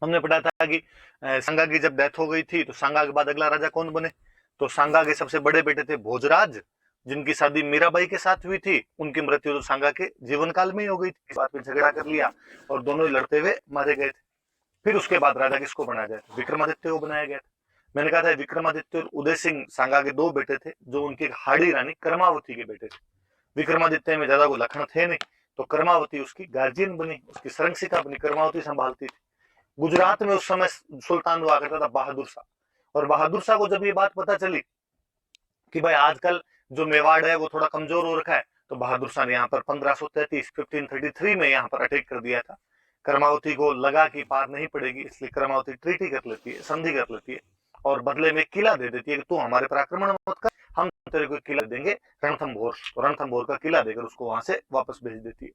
हमने पढ़ा था कि सांगा की जब डेथ हो गई थी तो सांगा के बाद अगला राजा कौन बने? तो सांगा के सबसे बड़े बेटे थे भोजराज, जिनकी शादी मीराबाई के साथ हुई थी। उनकी मृत्यु तो सांगा के जीवन काल में ही हो गई थी। इस बात पे झगड़ा कर लिया और दोनों ही लड़ते हुए मारे गए थे। फिर उसके बाद राजा किसको बनाया जाए? विक्रमादित्य को बनाया गया था। मैंने कहा था विक्रमादित्य और उदय सिंह सांगा के दो बेटे थे, जो उनकी हाड़ी रानी कर्मावती के बेटे थे। विक्रमादित्य में ज्यादा कोई लक्षण थे नहीं, तो कर्मावती उसकी गार्जियन बनी, उसकी संरक्षिका बनी, कर्मावती संभालती थी। गुजरात में उस समय सुल्तान हुआ करता था बहादुर शाह, और बहादुर शाह को जब ये बात पता चली कि भाई आजकल जो मेवाड़ है वो थोड़ा कमजोर हो रखा है, तो बहादुर शाह ने यहाँ पर 1533 में यहाँ पर अटैक कर दिया था। कर्मावती को लगा कि पार नहीं पड़ेगी, इसलिए कर्मावती ट्रीटी कर लेती है, संधि कर लेती है, और बदले में किला दे देती है कि तू हमारे पर आक्रमण मत कर, हम तेरे को किला देंगे रणथंभोर। रणथंभोर का किला देकर उसको वहां से वापस भेज देती है।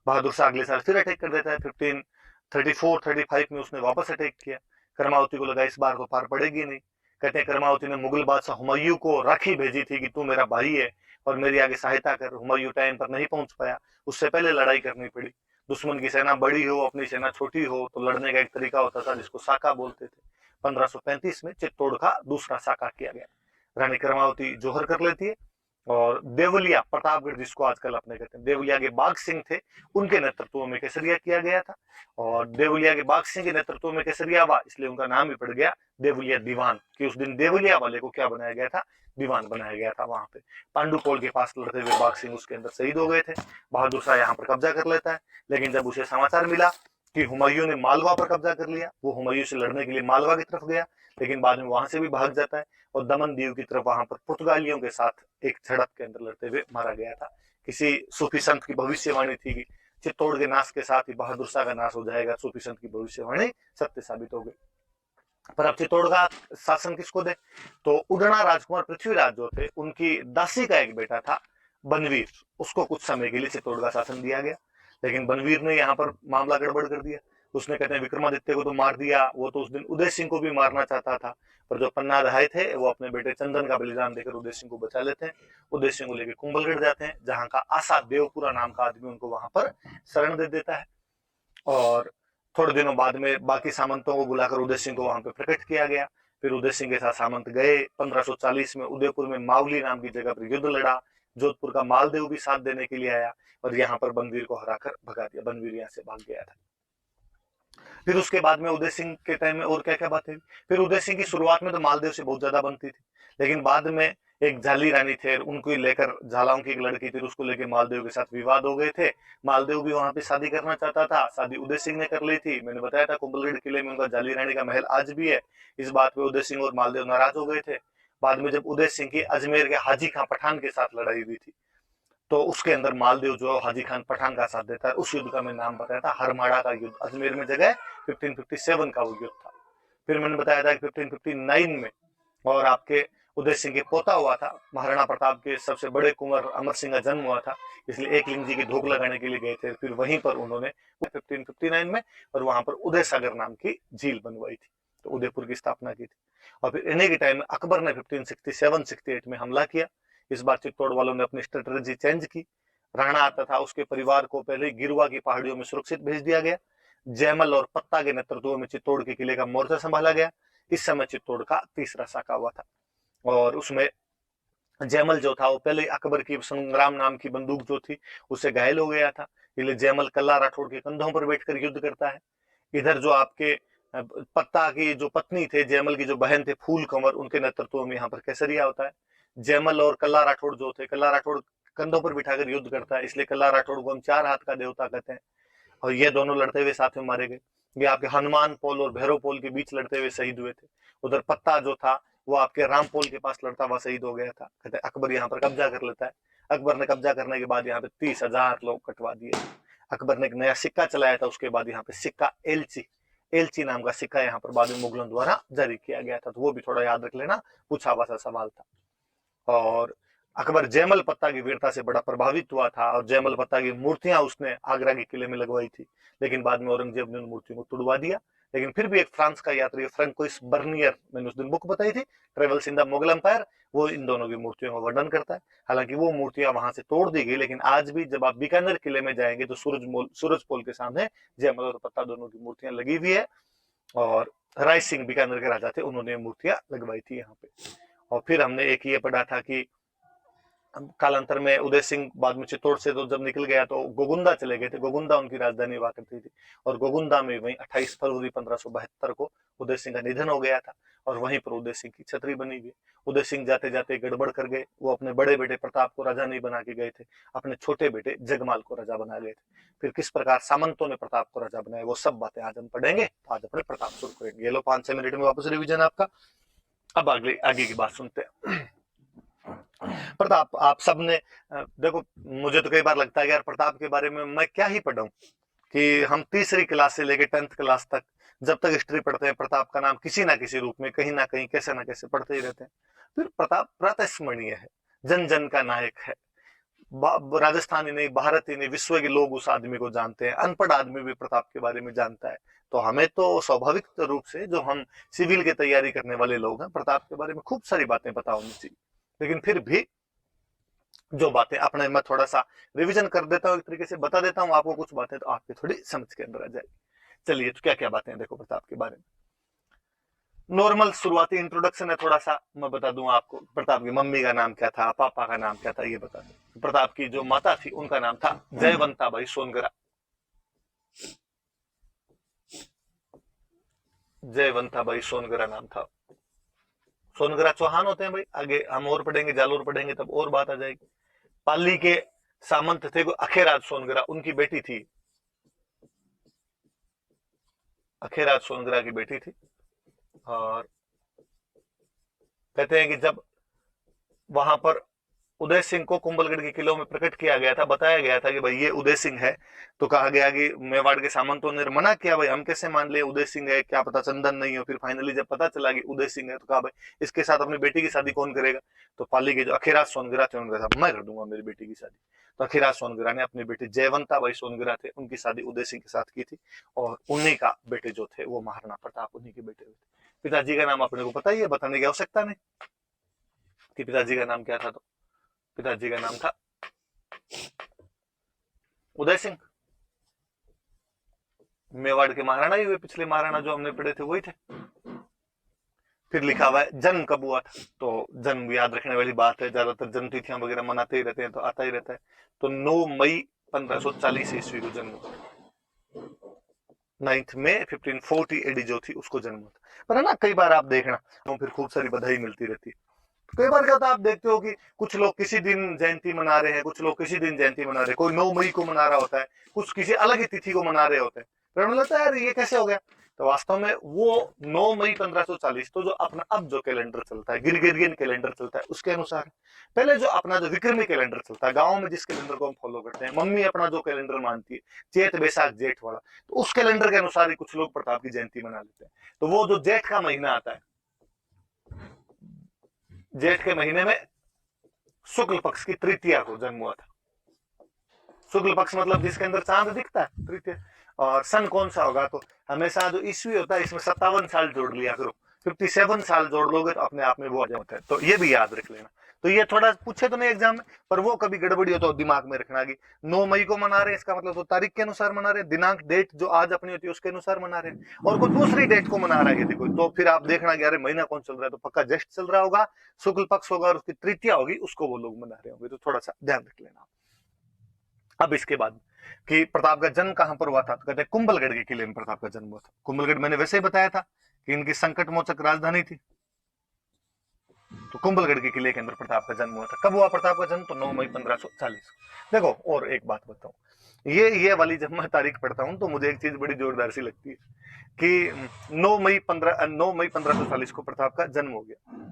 बहादुर शाह अगले साल फिर अटैक कर देता है। 1534-35 में उसने वापस अटैक किया। कर्मावती को लगा इस बार तो पार पड़ेगी नहीं। कहते हैं कर्मावती ने मुगल बादशाह हुमायूं को राखी भेजी थी कि तू मेरा भाई है और मेरी आगे सहायता कर। हुमायूं टाइम पर नहीं पहुंच पाया, उससे पहले लड़ाई करनी पड़ी। दुश्मन की सेना बड़ी हो, अपनी सेना छोटी हो, तो लड़ने का एक तरीका होता था जिसको साका बोलते थे। 1535 में चित्तौड़ का दूसरा साका किया गया। रानी कर्मावती जोहर कर लेती है, और देवलिया प्रतापगढ़, जिसको आजकल अपने कहते हैं, देवलिया के बाघ सिंह थे, उनके नेतृत्व में केसरिया किया गया था। और देवलिया के बाघ सिंह के नेतृत्व में केसरिया हुआ, इसलिए उनका नाम भी पड़ गया देवलिया दीवान, कि उस दिन देवलिया वाले को क्या बनाया गया था? दीवान बनाया गया था। वहां पे पांडुपोल के पास लड़ते हुए बाघ सिंह उसके अंदर शहीद हो गए थे। बहादुर शाह यहाँ पर कब्जा कर लेता है, लेकिन जब उसे समाचार मिला कि हुमायूं ने मालवा पर कब्जा कर लिया, वो हुमायूं से लड़ने के लिए मालवा की तरफ गया, लेकिन बाद में वहां से भी भाग जाता है और दमन दीव की तरफ वहां पर पुर्तगालियों के साथ एक झड़प के अंदर लड़ते हुए मारा गया था। किसी सूफी संत की भविष्यवाणी थी कि चित्तौड़ के नाश के साथ ही बहादुर शाह का नाश हो जाएगा। सूफी संत की भविष्यवाणी सत्य साबित हो गई। पर अब चित्तौड़ का शासन किसको दे? तो उड़ना राजकुमार पृथ्वीराज जो थे, उनकी दासी का एक बेटा था बनवीर, उसको कुछ समय के लिए चित्तौड़ का शासन दिया गया। लेकिन बनवीर ने यहाँ पर मामला गड़बड़ कर दिया। उसने, कहते हैं, विक्रमादित्य को तो मार दिया, वो तो उस दिन उदय सिंह को भी मारना चाहता था, पर जो पन्ना रहाय थे वो अपने बेटे चंदन का बलिदान देकर उदय सिंह को बचा लेते हैं। उदय सिंह को लेकर कुंभलगढ़ जाते हैं, जहां का आशा देवपुरा नाम का आदमी उनको वहां पर शरण दे देता है। और थोड़े दिनों बाद में बाकी सामंतों को बुलाकर उदय सिंह को वहां पे प्रकट किया गया। फिर उदय सिंह के साथ सामंत गए। 1540 में उदयपुर में मावली नाम की जगह पर युद्ध लड़ा। जोधपुर का मालदेव भी साथ देने के लिए आया, और यहाँ पर बनवीर को हराकर भगा दिया। बनवीर यहाँ से भाग गया था। फिर उसके बाद में उदय सिंह के टाइम में और क्या क्या बातें हुई। फिर उदय सिंह की शुरुआत में तो मालदेव से बहुत ज्यादा बनती थी, लेकिन बाद में एक झाली रानी थे, उनको लेकर, झालाओं की एक लड़की थी, उसको लेकर मालदेव के साथ विवाद हो गए थे। मालदेव भी वहां पे शादी करना चाहता था, शादी उदय सिंह ने कर ली थी। मैंने बताया था कुंभलगढ़ किले में उनका झाली रानी का महल आज भी है। इस बात पे उदय सिंह और मालदेव नाराज हो गए थे। बाद में जब उदय सिंह की अजमेर के हाजी खां पठान के साथ लड़ाई हुई थी, तो उसके अंदर मालदेव जो हाजी खान पठान का साथ देता है। उस युद्ध का मैं नाम बताया था हरमाड़ा का युद्ध, अजमेर में जगह 1557 का वो युद्ध था। फिर मैंने बताया था कि 1559 में और आपके उदय सिंह के पोता हुआ था, महाराणा प्रताप के सबसे बड़े कुंवर अमर सिंह का जन्म हुआ था, इसलिए एक लिंग जी की धोख लगाने के लिए गए थे। फिर वहीं पर उन्होंने 1559 में और वहां पर उदय सागर नाम की झील बनवाई थी, तो उदयपुर की स्थापना की थी। और फिर इन्हीं के टाइम में अकबर ने 1567-68 में हमला किया। इस बार चित्तौड़ वालों ने अपनी स्ट्रेटेजी चेंज की। राणा आता था, उसके परिवार को पहले गिरुआ की पहाड़ियों में सुरक्षित भेज दिया गया। जयमल और पत्ता के नेतृत्व में चित्तौड़ के किले का मोर्चा संभाला गया। इस समय चित्तौड़ का तीसरा साका हुआ था, और उसमें जयमल जो था वो पहले अकबर की संग्राम नाम की बंदूक जो थी उससे घायल हो गया था, इसलिए जयमल कल्ला राठौड़ के कंधों पर बैठकर युद्ध करता है। इधर जो आपके पत्ता की जो पत्नी थे, जयमल की जो बहन थे फूल कंवर, उनके नेतृत्व में यहाँ पर केसरिया होता है। जयमल और कल्ला राठौड़ जो थे, कल्ला राठौड़ कंधों पर बिठाकर युद्ध करता है, इसलिए कल्ला राठौड़ को हम चार हाथ का देवता कहते हैं। और ये दोनों लड़ते हुए साथ में मारे गए। ये आपके हनुमान पोल और भैरव पोल के बीच लड़ते हुए शहीद हुए थे। उधर पत्ता जो था वो आपके राम पोल के पास लड़ता हुआ शहीद हो गया था। कहते अकबर यहाँ पर कब्जा कर लेता है। अकबर ने कब्जा करने के बाद यहाँ पे 30,000 लोग कटवा दिए। अकबर ने एक नया सिक्का चलाया था, उसके बाद यहाँ पे सिक्का एलची एलची नाम का सिक्का यहाँ पर बाद में मुगलों द्वारा जारी किया गया था, तो वो भी थोड़ा याद रख लेना, पूछा हुआ सा सवाल था। और अकबर जयमल पत्ता की वीरता से बड़ा प्रभावित हुआ था, और जयमल पत्ता की मूर्तियां उसने आगरा के किले में लगवाई थी, लेकिन बाद में औरंगजेब ने उन मूर्तियों को तुड़वा दिया, लेकिन फिर भी एक फ्रांस का यात्री फ्रेंकोइस बर्नियर, मैंने उस दिन बुक बताई थी travels in the Mughal empire, वो इन दोनों की मूर्तियों का वर्णन करता है। हालांकि वो मूर्तियां वहां से तोड़ दी गई, लेकिन आज भी जब आप बीकानेर किले में जाएंगे तो सूरज पोल के सामने जयमल और पत्ता दोनों की मूर्तियां लगी हुई है। और राय सिंह बीकानेर के राजा थे, उन्होंने मूर्तियां लगवाई थी यहाँ पे। और फिर हमने एक ये पढ़ा था कि कालांतर में उदय सिंह बाद में चित्तौड़ से तो जब निकल गया तो गोगुंदा चले गए थे, गोगुंदा उनकी राजधानी हुआ करती थी। और गोगुंदा में वहीं 28 फरवरी 1572 को उदय सिंह का निधन हो गया था, और वहीं पर उदय सिंह की छतरी बनी हुई। उदय सिंह जाते जाते गड़बड़ कर गए, वो अपने बड़े बेटे प्रताप को राजा नहीं बना के गए थे, अपने छोटे बेटे जगमाल को राजा बना गए थे। फिर किस प्रकार सामंतों ने प्रताप को राजा बनाया, वो सब बातें आज हम पढ़ेंगे। तो आज अपने प्रताप शुरू करेंगे। ये लो 5-6 मिनट में वापस रिविजन आपका। अब आगे की बात सुनते हैं। प्रताप, आप सबने देखो, मुझे तो कई बार लगता है यार प्रताप के बारे में मैं क्या ही पढ़ूं, कि हम तीसरी क्लास से लेकर 10th क्लास तक जब तक हिस्ट्री पढ़ते हैं प्रताप का नाम किसी ना किसी रूप में कहीं ना कहीं कैसे ना कैसे पढ़ते ही रहते हैं। फिर प्रताप प्रातस्मरणीय है, जन जन का नायक है। राजस्थानी नहीं, भारतीय नहीं, विश्व के लोग उस आदमी को जानते हैं। अनपढ़ आदमी भी प्रताप के बारे में जानता है। तो हमें तो स्वाभाविक रूप से, जो हम सिविल की तैयारी करने वाले लोग हैं, प्रताप के बारे में खूब सारी बातें पता होनी चाहिए। लेकिन फिर भी जो बातें अपने, मैं थोड़ा सा रिवीजन कर देता हूँ, एक तरीके से बता देता हूँ आपको कुछ बातें, तो आपकी थोड़ी समझ के अंदर आ जाएगी। चलिए, तो क्या क्या बातें हैं देखो प्रताप के बारे में। नॉर्मल शुरुआती इंट्रोडक्शन है, थोड़ा सा मैं बता दूं आपको। प्रताप की मम्मी का नाम क्या था, पापा का नाम क्या था, ये बता दूं। प्रताप की जो माता थी उनका नाम था जयवंताबाई सोनगरा। जयवंताबाई सोनगरा नाम था। सोनगरा चौहान होते हैं भाई, आगे हम और पढ़ेंगे, जालोर पढ़ेंगे तब और बात आ जाएगी। पाली के सामंत थे अखेराज सोनगरा, उनकी बेटी थी, अखेराज सोनगरा की बेटी थी। और कहते हैं कि जब वहां पर उदय सिंह को कुंभलगढ़ के किलों में प्रकट किया गया था, बताया गया था कि भाई ये उदय सिंह है, तो कहा गया कि मेवाड़ के सामंतों ने मना किया, भाई हम कैसे मान ले उदय सिंह है, क्या पता चंदन नहीं हो। फिर फाइनली जब पता चला कि उदय सिंह है, तो कहा भाई इसके साथ अपनी बेटी की शादी कौन करेगा। तो पाली के जो अखीराज सोनगिरा थे, उनके साथ मैं कर दूंगा मेरी बेटी की शादी। तो अखीराज सोनगिरा ने अपनी बेटी जयवंता बाई सोनगिरा थे, उनकी शादी उदय सिंह के साथ की थी। और उन्हीं का बेटे जो थे वो महाराणा प्रताप, उन्हीं के बेटे हुए थे। पिताजी का नाम अपने को पता ही है, बताने की आवश्यकता नहीं कि पिताजी का नाम क्या था। तो पिताजी का नाम था उदय सिंह। मेवाड़ के महाराणा ही हुए, पिछले महाराणा जो हमने पढ़े थे वही थे। फिर लिखा हुआ है जन्म कब हुआ था, तो जन्म याद रखने वाली बात है, ज्यादातर जन्म तिथियां वगैरह मनाते ही रहते हैं तो आता ही रहता है। तो 9 मई 1540 ईस्वी को जन्म हुआ। 9 मई 1540 एडी जो थी उसको जन्म हुआ। पर है ना, कई बार आप देखना तो फिर खूब सारी बधाई मिलती रहती है। कई बार क्या होता है, आप देखते हो कि कुछ लोग किसी दिन जयंती मना रहे हैं, कुछ लोग किसी दिन जयंती मना रहे हैं, कोई 9 मई को मना रहा होता है, कुछ किसी अलग ही तिथि को मना रहे होते हैं। फिर हमें लगता है यार ये कैसे हो गया। तो वास्तव में वो 9 मई 1540 तो जो अपना अब जो कैलेंडर चलता है, गिरगिरियन कैलेंडर चलता है, उसके अनुसार। पहले जो अपना जो विक्रमी कैलेंडर चलता है, गाँव में जिस कैलेंडर को हम फॉलो करते हैं, मम्मी अपना जो कैलेंडर मानती है, चैत बैसाख जेठ वाला, तो उस कैलेंडर के अनुसार ही कुछ लोग प्रताप की जयंती मना लेते हैं। तो वो जो जेठ का महीना आता है, जेठ के महीने में शुक्ल पक्ष की तृतीया को जन्म हुआ था। शुक्ल पक्ष मतलब जिसके अंदर चांद दिखता है, तृतीया। और सन कौन सा होगा, तो हमेशा जो ईस्वी होता है इसमें 57 साल जोड़ लिया करो, 57 साल जोड़ लोगे तो अपने आप में वो आ जाता है। तो ये भी याद रख लेना। तो ये थोड़ा पूछे तो नहीं एग्जाम में, पर वो कभी गड़बड़ी हो तो दिमाग में रखना कि 9 मई को मना रहे हैं, इसका मतलब तो तारीख के अनुसार मना रहे हैं, दिनांक डेट जो आज अपनी होती है उसके अनुसार मना रहे हैं। और कोई दूसरी डेट को मना रहा है यदि कोई, तो फिर आप देखना कि अरे महीना कौन चल रहा है, तो पक्का ज्येष्ठ चल रहा होगा, शुक्ल पक्ष होगा और उसकी तृतीया होगी, उसको वो लोग मना रहे होंगे। तो थोड़ा सा ध्यान रख लेना। अब इसके बाद कि प्रताप का जन्म कहां पर हुआ था, तो कहते हैं कुंभलगढ़ के किले में प्रताप का जन्म हुआ था। कुंभलगढ़ मैंने वैसे ही बताया था कि इनकी संकट मोचक राजधानी थी। तो कुंभलगढ़ के किले के अंदर प्रताप का जन्म हुआ था। कब हुआ प्रताप का जन्म, तो 9 मई 1540। देखो और एक बात बताऊं, ये वाली जब मैं तारीख पढ़ता हूं तो मुझे एक चीज बड़ी जोरदार सी लगती है कि 9 मई 1540 को प्रताप का जन्म हो गया।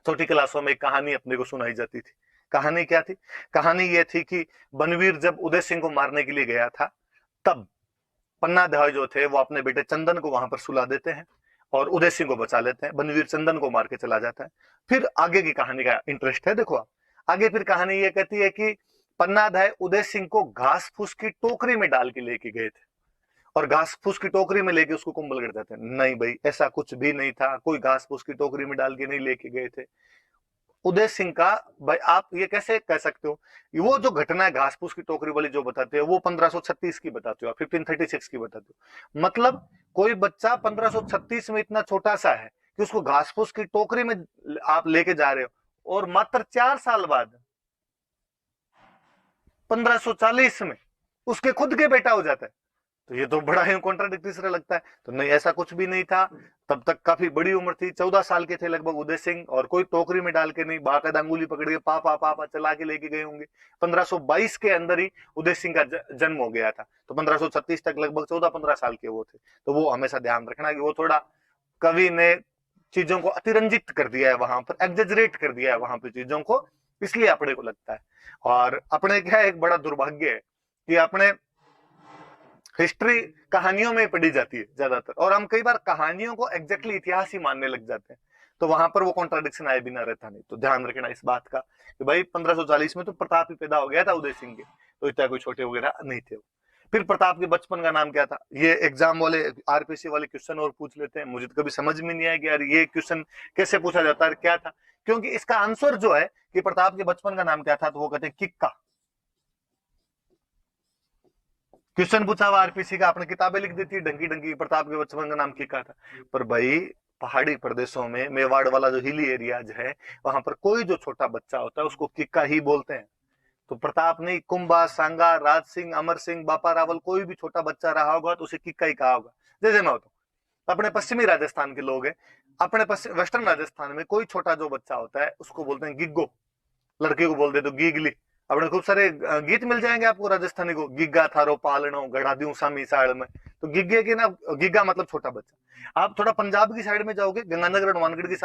छोटी क्लासों में एक कहानी अपने को सुनाई जाती थी। कहानी क्या थी, कहानी ये थी कि बनवीर जब उदय सिंह को मारने के लिए गया था, तब पन्ना दहाई जो थे वो अपने बेटे चंदन को वहां पर सुला देते हैं और उदय सिंह को बचा लेते हैं। बनवीर चंदन को मार के चला जाता है। फिर आगे की कहानी का इंटरेस्ट है, देखो आप आगे फिर कहानी ये कहती है कि पन्ना दहाई उदय सिंह को घास फूस की टोकरी में डाल के लेके गए थे और घास फूस की टोकरी में लेके उसको कुंभलगढ़ जाते हैं। नहीं भाई, ऐसा कुछ भी नहीं था, कोई घास फूस की टोकरी में डाल के नहीं लेके गए थे उदय सिंह का। भाई आप ये कैसे कह सकते हो? वो जो घटना है घास फूस की टोकरी वाली जो बताते हो, वो 1536 की बताते हो, 1536 की बताते हो। मतलब कोई बच्चा 1536 में इतना छोटा सा है कि उसको घास फूस की टोकरी में आप लेके जा रहे हो, और मात्र 4 साल बाद 1540 में उसके खुद के बेटा हो जाता है। तो ये तो बड़ा ही कॉन्ट्राडिक्टरी सा लगता है। तो नहीं, ऐसा कुछ भी नहीं था। तब तक काफी बड़ी उम्र थी, 14 साल के थे लगभग उदय सिंह, और कोई टोकरी में डाल के नहीं, बाकायदा अंगुली पकड़ के पापा पापा चला के लेके गए होंगे। 1522 के अंदर ही उदय सिंह का जन्म हो गया था। तो 1536 तक लगभग 14-15 साल के वो थे। तो वो हमेशा ध्यान रखना कि वो थोड़ा कवि ने चीजों को अतिरंजित कर दिया है, वहां पर एग्जेजरेट कर दिया है वहां पर चीजों को, इसलिए अपने को लगता है। और अपने क्या एक बड़ा दुर्भाग्य है कि अपने हिस्ट्री कहानियों में पढ़ी जाती है ज्यादातर, और हम कई बार कहानियों को एग्जैक्टली इतिहास ही मानने लग जाते हैं। तो वहां पर वो कॉन्ट्राडिक्शन आए बिना रहता नहीं। तो ध्यान रखना इस बात का कि भाई 1540 में तो प्रताप ही पैदा हो गया था उदय सिंह के, तो इतना कोई छोटे वगैरह नहीं थे। फिर प्रताप के बचपन का नाम क्या था? ये एग्जाम वाले आरपीसी वाले क्वेश्चन और पूछ लेते हैं, मुझे तो कभी समझ में नहीं आया कि यार ये क्वेश्चन कैसे पूछा जाता है, क्या था। क्योंकि इसका आंसर जो है कि प्रताप के बचपन का नाम क्या था, तो वो कहते हैं किक्का। क्वेश्चन पूछा हुआ आरपीसी का, आपने किताबें लिख देती है ढंगी ढंगी, प्रताप के बचपन का नाम किक्का था। पर भाई पहाड़ी प्रदेशों में मेवाड़ वाला जो हिली एरियाज है, वहां पर कोई जो छोटा बच्चा होता है उसको किक्का ही बोलते हैं। तो प्रताप नहीं, कुंभा, सांगा, राज सिंह, अमर सिंह, बापा रावल, कोई भी छोटा बच्चा रहा होगा तो उसे किक्का ही कहा होगा। जैसे मैं होता हूँ, अपने पश्चिमी राजस्थान के लोग हैं, अपने वेस्टर्न राजस्थान में कोई छोटा जो बच्चा होता है उसको बोलते हैं गिग्गो, लड़के को बोल दे तो गीगली। अपने खूब सारे गीत मिल जाएंगे आपको राजस्थानी को, गिग्गा थारो पालनो गढ़ा दूं सामी साड़ में। तो गिग्गे के ना, गिग्गा मतलब छोटा बच्चा। आप थोड़ा पंजाब की साइड में जाओगे, गंगानगर हनुमानगढ़ की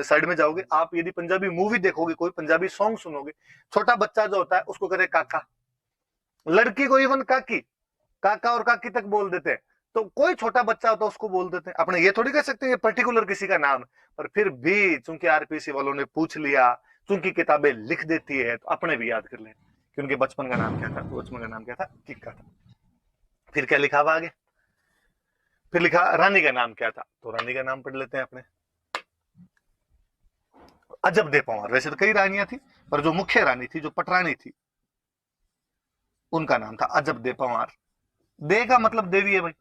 साइड में जाओगे, आप यदि पंजाबी मूवी देखोगे, कोई पंजाबी सॉन्ग सुनोगे, छोटा बच्चा जो होता है उसको कहते काका, लड़की को इवन काकी, काका और काकी तक बोल देते हैं। तो कोई छोटा बच्चा होता है उसको बोल देते हैं। अपने ये थोड़ी कह सकते हैं ये पर्टिकुलर किसी का नाम है, पर फिर भी चूंकि आरपीसी वालों ने पूछ लिया, चूंकि किताबें लिख देती है, तो अपने भी याद कर ले कि उनके बचपन का नाम क्या था। तो बचपन का नाम क्या था? किक्का था। फिर क्या लिखा हुआ आगे? फिर लिखा रानी का नाम क्या था, तो रानी का नाम पढ़ लेते हैं अपने, अजब दे पंवार। वैसे तो कई रानियां थी, पर जो मुख्य रानी थी, जो पटरानी थी, उनका नाम था अजब दे पंवार। दे का मतलब देवी है भाई।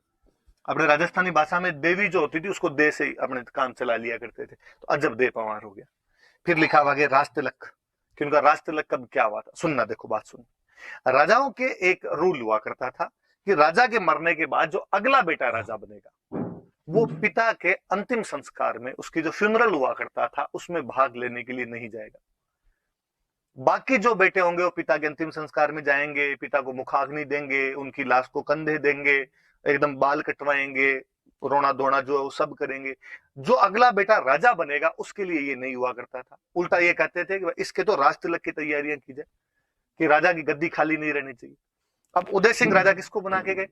अपने राजस्थानी भाषा में देवी जो होती थी उसको दे से ही अपने काम चला लिया करते थे। तो अजब दे पंवार हो गया। फिर लिखा हुआ आगे राज तिलक, कि उनका राज तिलक कब क्या हुआ था। सुनना, देखो बात सुन। राजाओं के एक रूल हुआ करता था कि राजा के मरने के बाद जो अगला बेटा राजा बनेगा, वो पिता के अंतिम संस्कार में, उसकी जो फ्यूनरल हुआ करता था उसमें भाग लेने के लिए नहीं जाएगा। बाकी जो बेटे होंगे वो पिता के अंतिम संस्कार में जाएंगे, पिता को मुखाग्नि देंगे, उनकी लाश को कंधे देंगे, एकदम बाल कटवाएंगे, रोना धोना जो है वो सब करेंगे। जो अगला बेटा राजा बनेगा उसके लिए ये नहीं हुआ करता था। उल्टा ये कहते थे कि इसके तो राज तिलक की तैयारियां की जाए, कि राजा की गद्दी खाली नहीं रहनी चाहिए। अब उदय सिंह राजा किसको बना के गए?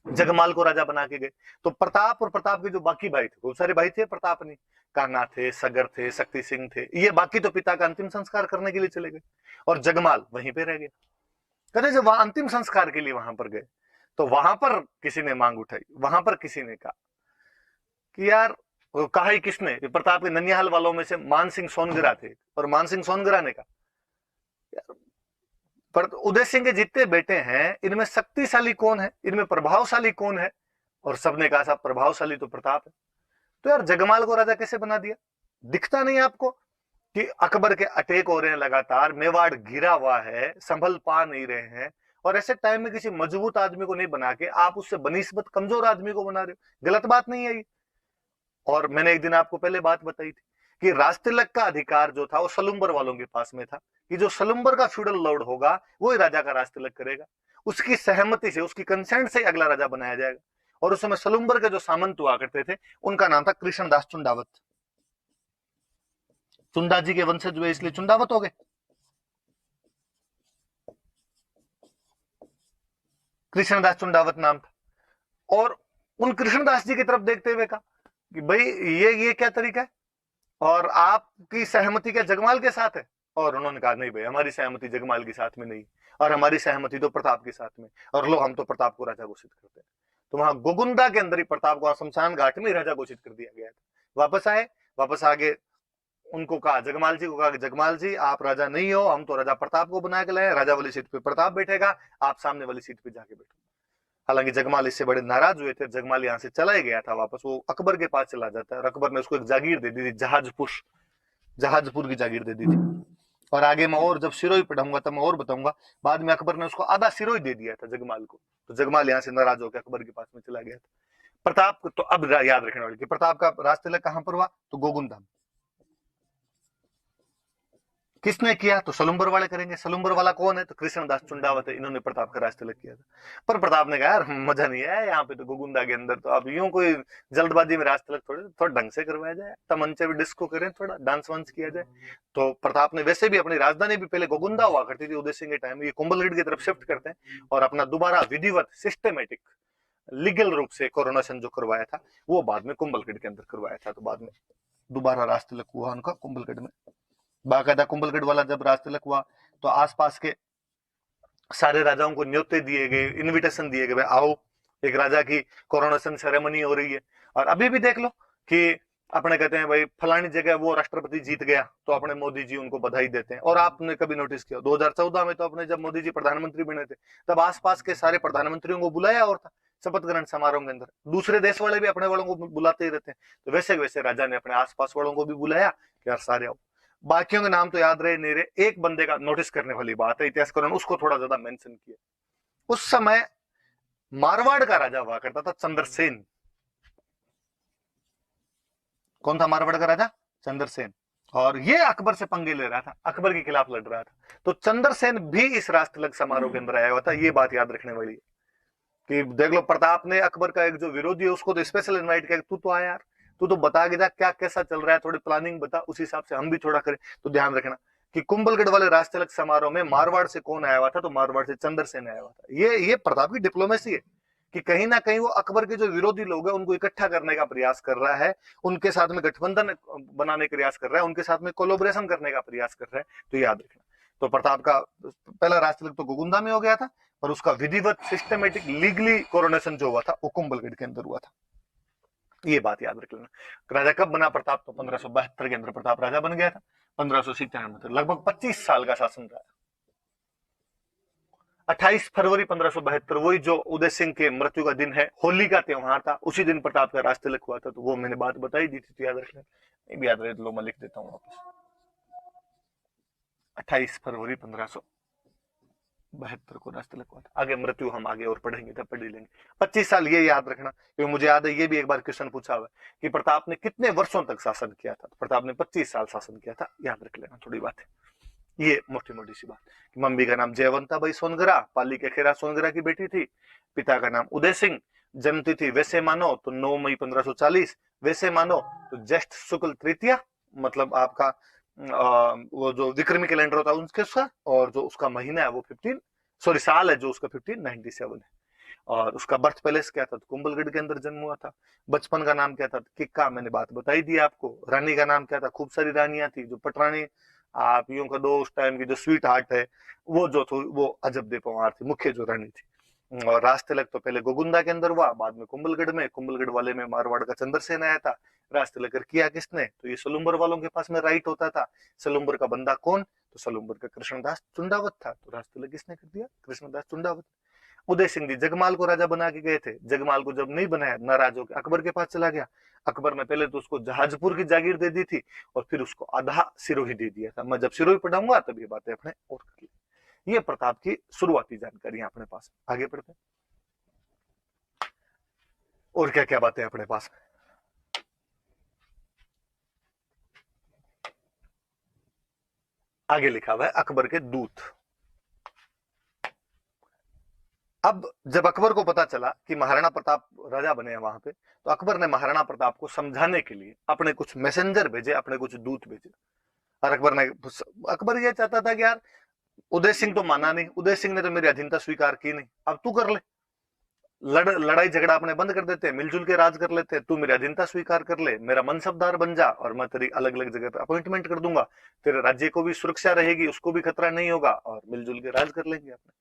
जगमाल को राजा बना के गए। तो प्रताप और प्रताप के जो बाकी भाई थे, बहुत सारे भाई थे, प्रताप नहीं, कान्हा थे, सगर थे, शक्ति सिंह थे, ये बाकी तो पिता का अंतिम संस्कार करने के लिए चले गए, और जगमाल वहीं पे रह गया। कहते जब वहां अंतिम संस्कार के लिए वहां पर गए, तो वहां पर किसी ने मांग उठाई, वहां पर किसी ने कहा कि यार, कहा ही किसने? प्रताप के ननिहाल वालों में से मान सिंह सोनगरा थे, और मान सिंह सोनगरा ने कहा यार, पर उदय सिंह के जितने बेटे हैं इनमें शक्तिशाली कौन है, इनमें प्रभावशाली कौन है? और सबने कहा साहब प्रभावशाली तो प्रताप है। तो यार जगमाल को राजा कैसे बना दिया? दिखता नहीं आपको कि अकबर के अटैक हो रहे हैं लगातार, मेवाड़ घिरा हुआ है, संभल पा नहीं रहे हैं, और ऐसे टाइम में किसी मजबूत आदमी को नहीं बना के आप उससे बनिस्बत कमजोर आदमी को बना रहे हो? गलत बात नहीं है ये। और मैंने एक दिन आपको पहले बात बताई थी कि राजतिलक का अधिकार जो था वो सलुम्बर वालों के पास में था, कि जो सलुम्बर का फ्यूडल लॉर्ड होगा वो ही राजा का राजतिलक करेगा, उसकी सहमति से, उसकी कंसेंट से अगला राजा बनाया जाएगा। और उस समय सलुम्बर के जो सामंत हुआ करते थे उनका नाम था कृष्णदास चुंडावत। चुंडा जी के वंशज हुए इसलिए चुंडावत हो गए। कृष्णदास चुंडावत नाम था। और उन कृष्णदास जी की तरफ देखते हुए कहा कि भाई ये क्या तरीका है, और आपकी सहमति क्या जगमाल के साथ है? और उन्होंने कहा नहीं भाई, हमारी सहमति जगमाल के साथ में नहीं, और हमारी सहमति तो प्रताप के साथ में, और लो हम तो प्रताप को राजा घोषित करते हैं। तो वहां गोगुंदा के अंदर ही प्रताप को शमशान घाट में राजा घोषित कर दिया गया था। वापस आए, वापस आगे उनको कहा, जगमाल जी को कहा कि जगमाल जी आप राजा नहीं हो, हम तो राजा प्रताप को बना के लाए, राजा वाली सीट पे प्रताप बैठेगा, आप सामने वाली सीट पे जाके बैठो। हालांकि जगमाल इससे बड़े नाराज हुए थे, जगमाल यहाँ से चला ही गया था वापस, वो अकबर के पास चला जाता है और अकबर ने उसको एक जागीर दे दी थी, जहाजपुर की जागीर दे दी थी। और आगे मैं और जब सिरोही पढ़ाऊंगा तब मैं और बताऊंगा, बाद में अकबर ने उसको आधा सिरोही दे दिया था जगमाल को, तो जगमाल यहाँ से नाराज होकर अकबर के पास में चला गया था। प्रताप तो अब याद रखने वाले कि प्रताप का राज तिलक कहां पर हुआ, तो गोगुंदा। किसने किया, तो सलुम्बर वाले करेंगे। सलुम्बर वाला कौन है, तो कृष्णदास चुंडावत है, इन्होंने प्रताप का राज तिलक किया था। पर प्रताप ने कहा यार मजा नहीं है यहाँ पे, तो गोगुंदा के अंदर तो अब यूं कोई जल्दबाजी में राज तिलक थोड़ा ढंग से करवाया जाए, तमंचे भी डिस्को करें, थोड़ा डांस वांस किया जाए। तो प्रताप ने वैसे भी अपनी राजधानी भी पहले गोगुंदा हुआ करती थी उदय सिंह के टाइम, ये कुंभलगढ़ की तरफ शिफ्ट करते हैं और अपना दोबारा विधिवत सिस्टमेटिक लीगल रूप से कोरोनेशन जो करवाया था वो बाद में कुंभलगढ़ के अंदर करवाया था। तो बाद में दोबारा राज तिलक हुआ उनका कुंभलगढ़ में। बाकायदा कुंभलगढ़ वाला जब राज तिलक हुआ तो आसपास के सारे राजाओं को न्योते दिए गए, इनविटेशन दिए गए, आओ एक राजा की कोरोनेशन सेरेमनी हो रही है। और अभी भी देख लो कि अपने कहते हैं भाई फलानी जगह वो राष्ट्रपति जीत गया तो अपने मोदी जी उनको बधाई देते हैं। और आपने कभी नोटिस किया 2014 में तो अपने जब मोदी जी प्रधानमंत्री बने थे तब आसपास के सारे प्रधानमंत्रियों को बुलाया और था शपथ ग्रहण समारोह के अंदर, दूसरे देश वाले भी अपने वालों को बुलाते ही रहते हैं। तो वैसे वैसे राजा ने अपने आसपास वालों को भी बुलाया कि यार सारे आओ। बाकियों के नाम तो याद रहे नहीं रहे, एक बंदे का नोटिस करने वाली बात है, इतिहासकारों ने उसको थोड़ा ज्यादा मेंशन किया। उस समय मारवाड़ का राजा हुआ करता था चंद्रसेन। कौन था मारवाड़ का राजा, चंद्रसेन। और ये अकबर से पंगे ले रहा था, अकबर के खिलाफ लड़ रहा था। तो चंद्रसेन भी इस राज तिलक समारोह के अंदर आया हुआ था, ये बात याद रखने वाली है कि देख लो प्रताप ने अकबर का एक जो विरोधी है उसको तो स्पेशल इनवाइट किया, तू तो आ यार, तू तो बता के जा क्या कैसा चल रहा है, थोड़ी प्लानिंग बता, उस हिसाब से हम भी थोड़ा करें। तो ध्यान रखना कि कुंभलगढ़ वाले राज तिलक समारोह में मारवाड़ से कौन आया हुआ था, तो मारवाड़ से चंद्रसेन आया हुआ था। ये प्रताप की डिप्लोमेसी है कि कहीं ना कहीं वो अकबर के जो विरोधी लोग हैं उनको इकट्ठा करने का प्रयास कर रहा है, उनके साथ में गठबंधन बनाने का प्रयास कर रहा है, उनके साथ में कोलोब्रेशन करने का प्रयास कर रहा है। तो याद रखना, तो प्रताप का पहला राज तिलक तो गोगुंदा में हो गया था और उसका विधिवत सिस्टमेटिक लीगली कोरोनेशन जो हुआ था वो कुंभलगढ़ के अंदर हुआ था। ये बात याद रख लेना। राजा कब बना प्रताप, तो 1572 के अंदर प्रताप राजा बन गया था। 1597 में लगभग 25 साल का शासन रहा। 28 फरवरी 1572 वही जो उदय सिंह के मृत्यु का दिन है, होली का त्योहार था, उसी दिन प्रताप का राज तिलक हुआ था। तो वो मैंने बात बताई दी थी, तो याद रख लेना, नहीं भी याद रहे तो लो मैं लिख देता हूँ वापस। 28 फरवरी 1572 को राज तिलक हुआ था। आगे मृत्यु हम आगे और पढ़ेंगे तब पढ़ लेंगे। 25 साल ये याद रखना, क्योंकि मुझे याद है ये भी एक बार क्वेश्चन पूछा हुआ कि प्रताप ने कितने वर्षों तक शासन किया था। तो प्रताप ने 25 साल शासन किया था, याद रख लेना थोड़ी बात है। ये मोटी मोटी सी बात। मम्मी का नाम जयवंता बाई सोनगरा, पाली के खेरा सोनगरा की बेटी थी। पिता का नाम उदय सिंह, जन्म तिथि वैसे मानो तो 9 मई 1540, वैसे मानो तो ज्येष्ठ शुक्ल तृतीया, मतलब आपका वो जो विक्रमी कैलेंडर होता है उसके उसका, और जो उसका महीना है वो 15 सॉरी साल है जो उसका 1597 है। और उसका बर्थ पैलेस क्या था, तो कुंभलगढ़ के अंदर जन्म हुआ था। बचपन का नाम क्या था, किक्का, मैंने बात बताई दी आपको। रानी का नाम क्या था, खूब सारी रानियां थी, जो पटरानी आप यूं का दो उस टाइम की जो स्वीट हार्ट है वो जो थी वो अजब दे पवार थी, मुख्य जो रानी थी। और राज तिलक तो पहले गोगुंदा के अंदर हुआ, बाद में कुंभलगढ़ में, कुंभलगढ़ वाले में मारवाड़ का चंद्रसेन आया था। राज तिलक किया किसने, तो ये सलुम्बर वालों के पास में राइट होता था। सलुम्बर का बंदा कौन, तो सलुम्बर का कृष्णदास चुंडावत था। तो राज तिलक किसने कर दिया, कृष्णदास चुंडावत। उदय सिंह जी जगमाल को राजा बना के गए थे, जगमाल को जब नहीं बनाया नाराज होकर अकबर के पास चला गया। अकबर ने पहले तो उसको जहाजपुर की जागीर दे दी थी और फिर उसको आधा सिरोही दे दिया था। मैं जब सिरोही पढ़ाऊंगा तब ये बातें अपने और कर लेंगे। ये प्रताप की शुरुआती जानकारी अपने पास। आगे बढ़ते हैं, और क्या क्या बातें अपने पास। आगे लिखा हुआ है अकबर के दूत। अब जब अकबर को पता चला कि महाराणा प्रताप राजा बने हैं वहां पे, तो अकबर ने महाराणा प्रताप को समझाने के लिए अपने कुछ मैसेंजर भेजे, अपने कुछ दूत भेजे। और अकबर ये चाहता था कि यार उदय सिंह तो माना नहीं, उदय सिंह ने तो मेरी अधीनता स्वीकार की नहीं, अब तू कर ले, लड़ाई झगड़ा अपने बंद कर देते हैं, मिलजुल के राज कर लेते हैं, तू मेरी अधीनता स्वीकार कर ले, मेरा मनसबदार बन जा और मैं तेरी अलग अलग जगह पे अपॉइंटमेंट कर दूंगा, तेरे राज्य को भी सुरक्षा रहेगी, उसको भी खतरा नहीं होगा और मिलजुल के राज कर लेंगे अपने।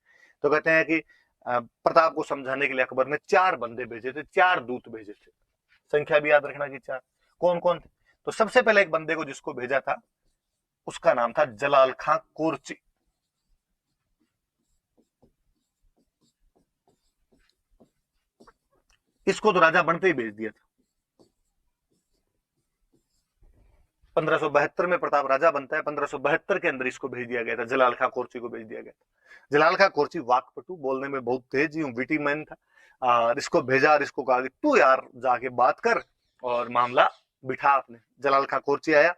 तो कहते हैं कि प्रताप को समझाने के लिए अकबर ने 4 बंदे भेजे थे, 4 दूत भेजे थे। संख्या भी याद रखना कि 4। कौन कौन थे? तो सबसे पहले एक बंदे को जिसको भेजा था उसका नाम था जलाल खां कोरची। इसको तो राजा बनते ही भेज दिया था। 1572 में प्रताप राजा बनता है, 1572 के अंदर इसको भेज दिया गया था, जलाल खां कोरची को भेज दिया गया था। जलाल खां कोरची वाकपटु, बोलने में बहुत तेज, यूं विटी मैन था। और इसको भेजा और इसको कहा कि तू यार जाके बात कर और मामला बिठा आपने। जलाल खां कोरची आया,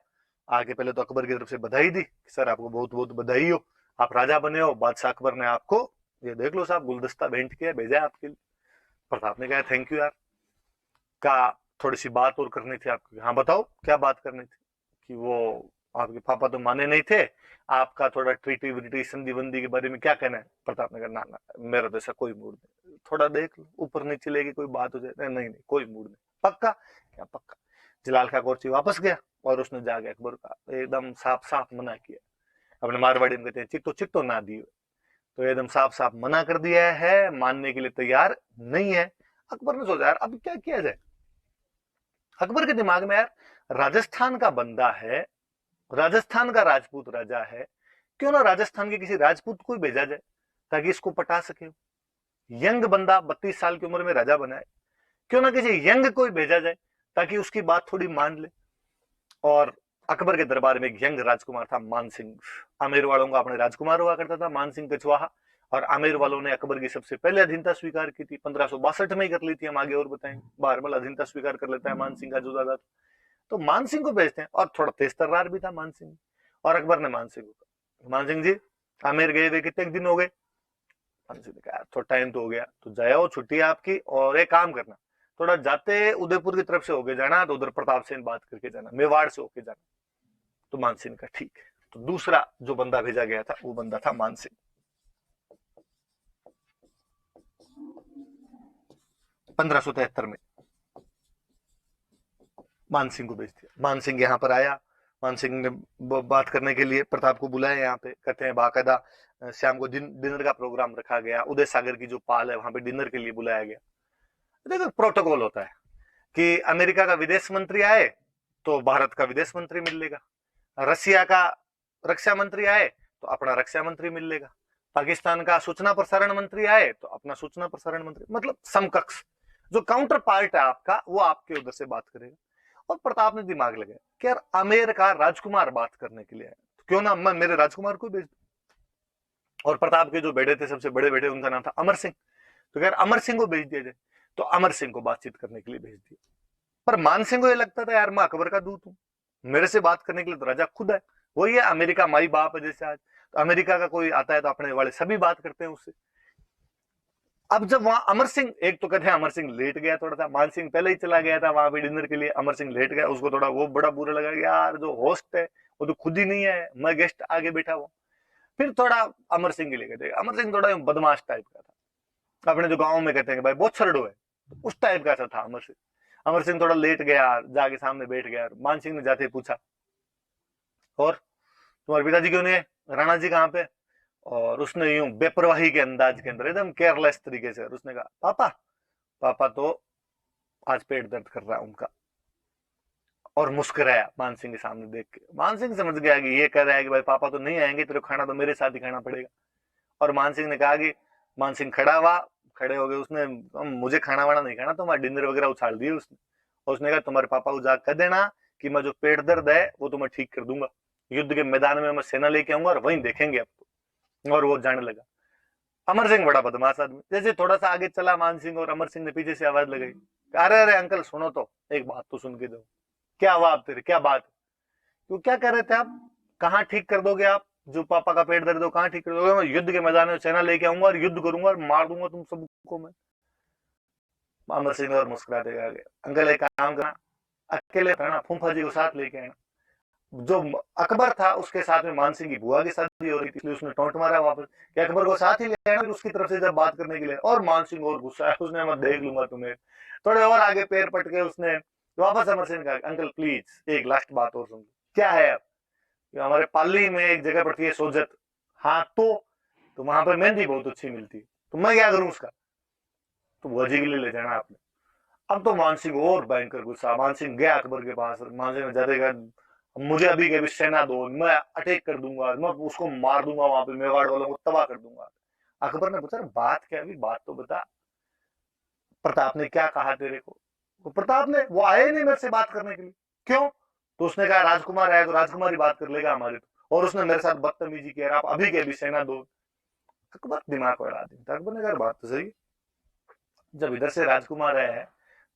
आके पहले तो अकबर की तरफ से बधाई दी, सर आपको बहुत बहुत बधाई हो, आप राजा बने हो, बादशाह अकबर ने आपको ये देख लो साहब गुलदस्ता भेंट किया, भेजा है आपके लिए। प्रताप ने कहा थैंक यू यार। का थोड़ी सी बात और करनी थी आपकी। हाँ बताओ क्या बात करनी थी? कि वो आपके पापा तो माने नहीं थे, आपका थोड़ा ट्रीटी व्रीटी संधि वंदी के बारे में क्या कहना है? प्रताप ने कहा ना ना मेरा तो ऐसा कोई मूड नहीं, थोड़ा देख लो ऊपर नीचे लेके कोई बात हो जाए। नहीं नहीं कोई मूड नहीं। पक्का? क्या पक्का? जलाल खां कोरची वापस गया और उसने जाके अकबर का एकदम साफ साफ मना किया। अपने मारवाड़ी में कहते हैं चिट्टो चिट्टो ना दियो, तो एकदम साफ साफ मना कर दिया है, मानने के लिए तैयार नहीं है। अकबर ने सोचा यार अब क्या किया जाए। अकबर के दिमाग में यार राजस्थान का बंदा है, राजस्थान का राजपूत राजा है, क्यों ना राजस्थान के किसी राजपूत को भेजा जाए ताकि इसको पटा सके। यंग बंदा 32 साल की उम्र में राजा बना है, क्यों ना किसी यंग को भेजा जाए ताकि उसकी बात थोड़ी मान ले। और अकबर के दरबार में एक यंग राजकुमार था मान सिंह। आमेर वालों का अपने राजकुमार हुआ करता था मान सिंह कछवाहा, और आमेर वालों ने अकबर की सबसे पहले अधीनता स्वीकार की थी, 1562 में ही कर ली थी। हम आगे और बताएंगे, बारबल अधीनता स्वीकार कर लेता है मान सिंह का जो दादा था। तो मान सिंह को भेजते हैं, और थोड़ा तेज तर्रार भी था मान सिंह। और अकबर ने मान सिंह को, मान सिंह जी आमेर गए हुए कितने दिन हो गए? मान सिंह ने कहा थोड़ा टाइम तो हो गया, तो जाओ छुट्टी आपकी, और एक काम करना थोड़ा जाते उदयपुर की तरफ से होके जाना, तो उधर प्रताप से बात करके जाना, मेवाड़ से होके जाना। तो मान सिंह का ठीक है। तो दूसरा जो बंदा भेजा गया था वो बंदा था मान सिंह। 1573 में मान सिंह को भेज दिया। मान सिंह यहाँ पर आया, मान सिंह ने बात करने के लिए प्रताप को बुलाया यहाँ पे। कहते हैं बाकायदा शाम को डिनर का प्रोग्राम रखा गया, उदय सागर की जो पाल है वहां पे डिनर के लिए बुलाया गया। देखो प्रोटोकॉल होता है कि अमेरिका का विदेश मंत्री आए तो भारत का विदेश मंत्री मिल लेगा, रसिया का रक्षा मंत्री आए तो अपना रक्षा मंत्री मिल लेगा, पाकिस्तान का सूचना प्रसारण मंत्री आए तो अपना सूचना प्रसारण मंत्री, मतलब समकक्ष जो काउंटर पार्ट है आपका वो आपके उधर से बात करेगा। और प्रताप ने दिमाग लगाया कि यार आमेर का राजकुमार बात करने के लिए आया, तो क्यों ना मैं मेरे राजकुमार को भेज दूं। और प्रताप के जो बेटे थे सबसे बड़े बेटे उनका नाम था अमर सिंह, तो यार अमर सिंह को भेज दिया जाए। तो अमर सिंह को बातचीत करने के लिए भेज दिया। पर मान सिंह को यह लगता था यार मैं अकबर का दूत हूं, मेरे से बात करने के लिए तो राजा खुद है, वही है अमेरिका माई बाप है जैसे आज। तो अमेरिका का कोई आता है तो अपने वाले सभी बात करते हैं उससे। अब जब वहां अमर सिंह, एक तो कहते हैं अमर सिंह लेट गया थोड़ा सा, मान सिंह पहले ही चला गया था वहां पे डिनर के लिए, अमर सिंह लेट गया, उसको थोड़ा वो बड़ा बुरा लगा यार जो होस्ट है वो तो खुद ही नहीं है, मैं गेस्ट आगे बैठा हुआ। फिर थोड़ा अमर सिंह के लिए कहते हैं, अमर सिंह थोड़ा बदमाश टाइप का था, अपने जो गाँव में कहते हैं भाई बहुत छरडो है, उस टाइप का था अमर सिंह। अमर सिंह थोड़ा लेट गया, जाके सामने बैठ गया। मान सिंह ने जाते ही पूछा और तुम्हारे पिताजी क्यों नहीं है, राणा जी कहाँ पे? और उसने यूं बेपरवाही के अंदाज के अंदर एकदम केयरलेस तरीके से उसने कहा पापा, पापा तो आज पेट दर्द कर रहा है उनका। और मुस्कुराया मान सिंह के सामने देख के। मान सिंह समझ गया कि ये कह रहा है कि भाई पापा तो नहीं आएंगे, तेरे खाना तो मेरे साथ ही खाना पड़ेगा। और मान सिंह ने कहा कि मान सिंह खड़ा हुआ, खड़े हो गए, उसने मुझे खाना वाना नहीं खाना, तुम्हारा डिनर वगैरह उछाल दिए उसने। और उसने कहा तुम्हारे पापा को जाकर कह देना कि मैं जो पेट दर्द है वो तो मैं ठीक कर दूंगा, युद्ध के मैदान में मैं सेना लेके आऊंगा और वहीं देखेंगे अब तो। और वो जाने लगा। अमर सिंह बड़ा बदमाश आदमी, जैसे थोड़ा सा आगे चला मान सिंह और अमर सिंह ने पीछे से आवाज लगाई, अरे अरे अंकल सुनो तो, एक बात तो सुन के दो। क्या हुआ आप तेरे, क्या बात? तो क्या कह रहे थे आप, कहाँ ठीक कर दोगे आप जो पापा का पेट दर्द हो, कहाँ ठीक कर दोगे? मैं युद्ध के मैदान में सेना लेके आऊंगा और युद्ध करूंगा और मार दूंगा तुम सबको मैं। अमर सिंह और मुस्कुराते आ गए, अंकल एक काम करना, अकेले रहना, फूफा जी को साथ लेके आना। जो अकबर था उसके साथ में मान सिंह की बुआ की शादी हो रही थी, इसलिए उसने टोंट मारा वापस कि अकबर को साथ ही ले आना, उसकी तरफ से जब बात करने के लिए। और मान सिंह और गुस्सा है, उसने मैं देख लूंगा तुम्हें। थोड़े और आगे पैर पटके उसने वापस अमर सिंह कहा अंकल प्लीज एक लास्ट बात और सुन। क्या है अब? हमारे पाली में एक जगह पड़ती है सोजत, हाँ तो वहां पर मेहंदी बहुत अच्छी मिलती है, तो मैं क्या करूं उसका? तो वजी के लिए ले जाना आपने। अब तो मान सिंह और भयंकर गुस्सा, मान सिंह गया अकबर के पास, मान सिंह ने जदेगा मुझे अभी के अभी सेना दो, मैं अटैक कर दूंगा, मैं उसको मार दूंगा, वहां पे मेवाड़ वालों को तबाह कर दूंगा। अकबर ने पूछा बात क्या हुई, बात तो बता, प्रताप ने क्या कहा तेरे को? तो प्रताप ने, वो आए नहीं मेरे से बात करने के लिए। क्यों? तो उसने कहा राजकुमार आया तो राजकुमार ही बात कर लेगा हमारी तो, और उसने मेरे साथ बदतमीजी किया, आप अभी के अभी सेना दो। अकबर दिमाग उड़ा दी। अकबर ने कहा बात तो सही, जब इधर से राजकुमार आया है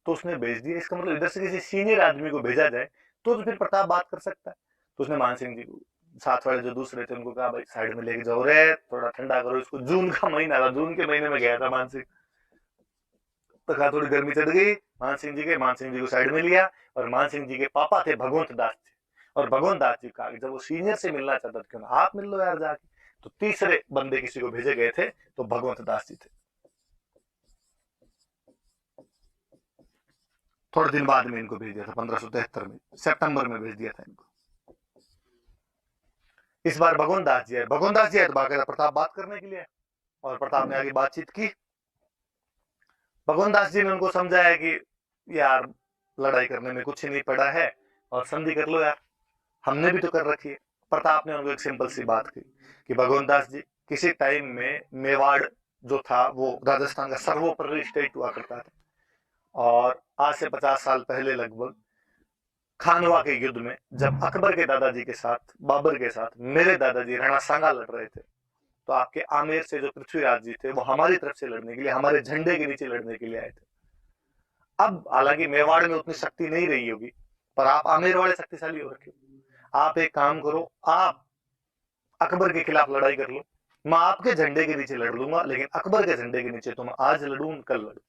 तो उसने भेज दिया, इसका मतलब इधर से किसी सीनियर आदमी को भेजा जाए तो फिर प्रताप बात कर सकता है। तो उसने मान सिंह जी को, साथ वाले जो दूसरे थे उनको कहा भाई साइड में लेके जाओ रे, थोड़ा ठंडा करो इसको, जून का महीना था, जून के महीने में गया था मान सिंह, तो कहा थोड़ी गर्मी चढ़ गई मान सिंह जी के, मान सिंह जी को साइड में लिया। और मान सिंह जी के पापा थे भगवंत दास जी, और भगवंत दास जी कहा जब वो सीनियर से मिलना चाहता था क्यों ना आप मिल लो यार जाके। तो तीसरे बंदे किसी को भेजे गए थे, तो भगवंत दास जी थे। थोड़े दिन बाद में इनको भेज दिया था, 1573 में सितंबर में भेज दिया था इनको। इस बार भगवान दास जी आए, भगवान दास जी आए तो बाकायदा प्रताप बात करने के लिए, और प्रताप ने आगे बातचीत की। भगवान दास जी ने उनको समझाया कि यार लड़ाई करने में कुछ ही नहीं पड़ा है, और संधि कर लो यार, हमने भी तो कर रखी है। प्रताप ने उनको एक सिंपल सी बात की कि भगवान दास जी, किसी टाइम में मेवाड़ जो था वो राजस्थान का सर्वोपरि स्टेट हुआ करता था, और आज से 50 साल पहले लगभग खानवा के युद्ध में जब अकबर के दादाजी के साथ, बाबर के साथ मेरे दादाजी राणा सांगा लड़ रहे थे, तो आपके आमेर से जो पृथ्वीराज जी थे वो हमारी तरफ से लड़ने के लिए, हमारे झंडे के नीचे लड़ने के लिए आए थे। अब हालांकि मेवाड़ में उतनी शक्ति नहीं रही होगी, पर आप आमेर वाले शक्तिशाली हो रखे हो। आप एक काम करो, आप अकबर के खिलाफ लड़ाई कर लो, मैं आपके झंडे के नीचे लड़ लूंगा, लेकिन अकबर के झंडे के नीचे तो मैं आज लड़ू कल लड़ू।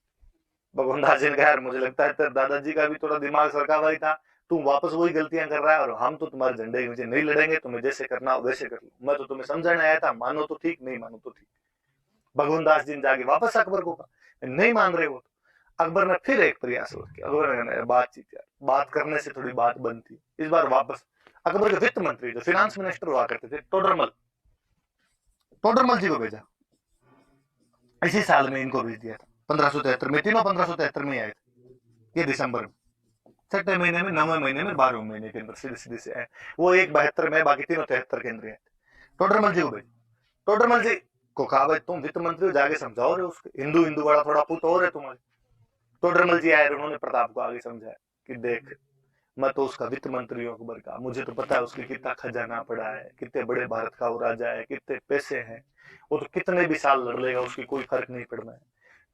भगवान दास जी ने कहा यार मुझे लगता है तेरे दादाजी का भी थोड़ा दिमाग सरका हुआ ही था, तू वापस वही गलतियां कर रहा है, और हम तो तुम्हारे झंडे के नीचे नहीं लड़ेंगे, तुम्हें जैसे करना हो वैसे कर लो, मैं तो तुम्हें समझाने आया था, मानो तो ठीक, नहीं मानो तो ठीक। भगवान दास जी ने जाके वापस अकबर को कहा नहीं मान रहे हो तो। अकबर ने फिर एक प्रयास और किया, अकबर ने बातचीत, यार बात करने से थोड़ी बात बनती, इस बार वापस अकबर के वित्त मंत्री जो फिनांस मिनिस्टर हुआ करते थे टोडरमल, टोडरमल जी को भेजा। इसी साल में इनको भेज दिया था 1573 में, तीनों 1573 में आए थे, ये दिसंबर में, छठे महीने में, 9वें महीने में, 12वें महीने के अंदर सीधे सीधे से आए। वो एक 72 में, बाकी तीनों 73 के अंदर आए थे। टोडरमल जी को भेज, टोडरमल जी को कहा भाई तुम वित्त मंत्री हो, जाके समझाओ रे उसके, हिंदू हिंदू वाला थोड़ा पुत और है तुम्हारे। टोडरमल जी आए, उन्होंने प्रताप को आगे समझाया कि देख मैं तो उसका वित्त मंत्री हूँ अकबर का, मुझे तो पता है उसकी कितना खजाना पड़ा है, कितने बड़े भारत का वो राजा है, कितने पैसे हैं, वो तो कितने भी साल लड़ लेगा, उसकी कोई फर्क नहीं पड़ना है।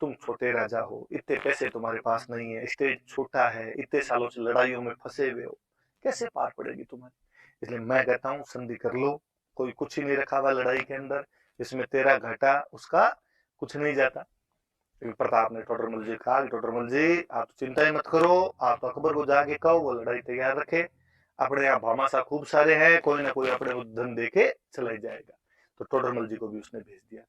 तुम छोटे राजा हो, इतने पैसे तुम्हारे पास नहीं है, स्टेट छोटा है, इतने सालों से लड़ाइयों में फंसे हुए हो, कैसे पार पड़ेगी तुम्हारी? इसलिए मैं कहता हूँ संधि कर लो, कोई कुछ ही नहीं रखा हुआ लड़ाई के अंदर, इसमें तेरा घाटा उसका कुछ नहीं जाता। प्रताप ने टोडरमल जी कहा कि टोडरमल जी आप चिंता ही मत करो, आप तो अकबर को जाके कहो वो लड़ाई तैयार रखे, अपने यहाँ भामाशाह खूब सारे हैं, कोई ना कोई अपने धन दे के चला ही जाएगा। तो टोडरमल जी को भी उसने भेज दिया था।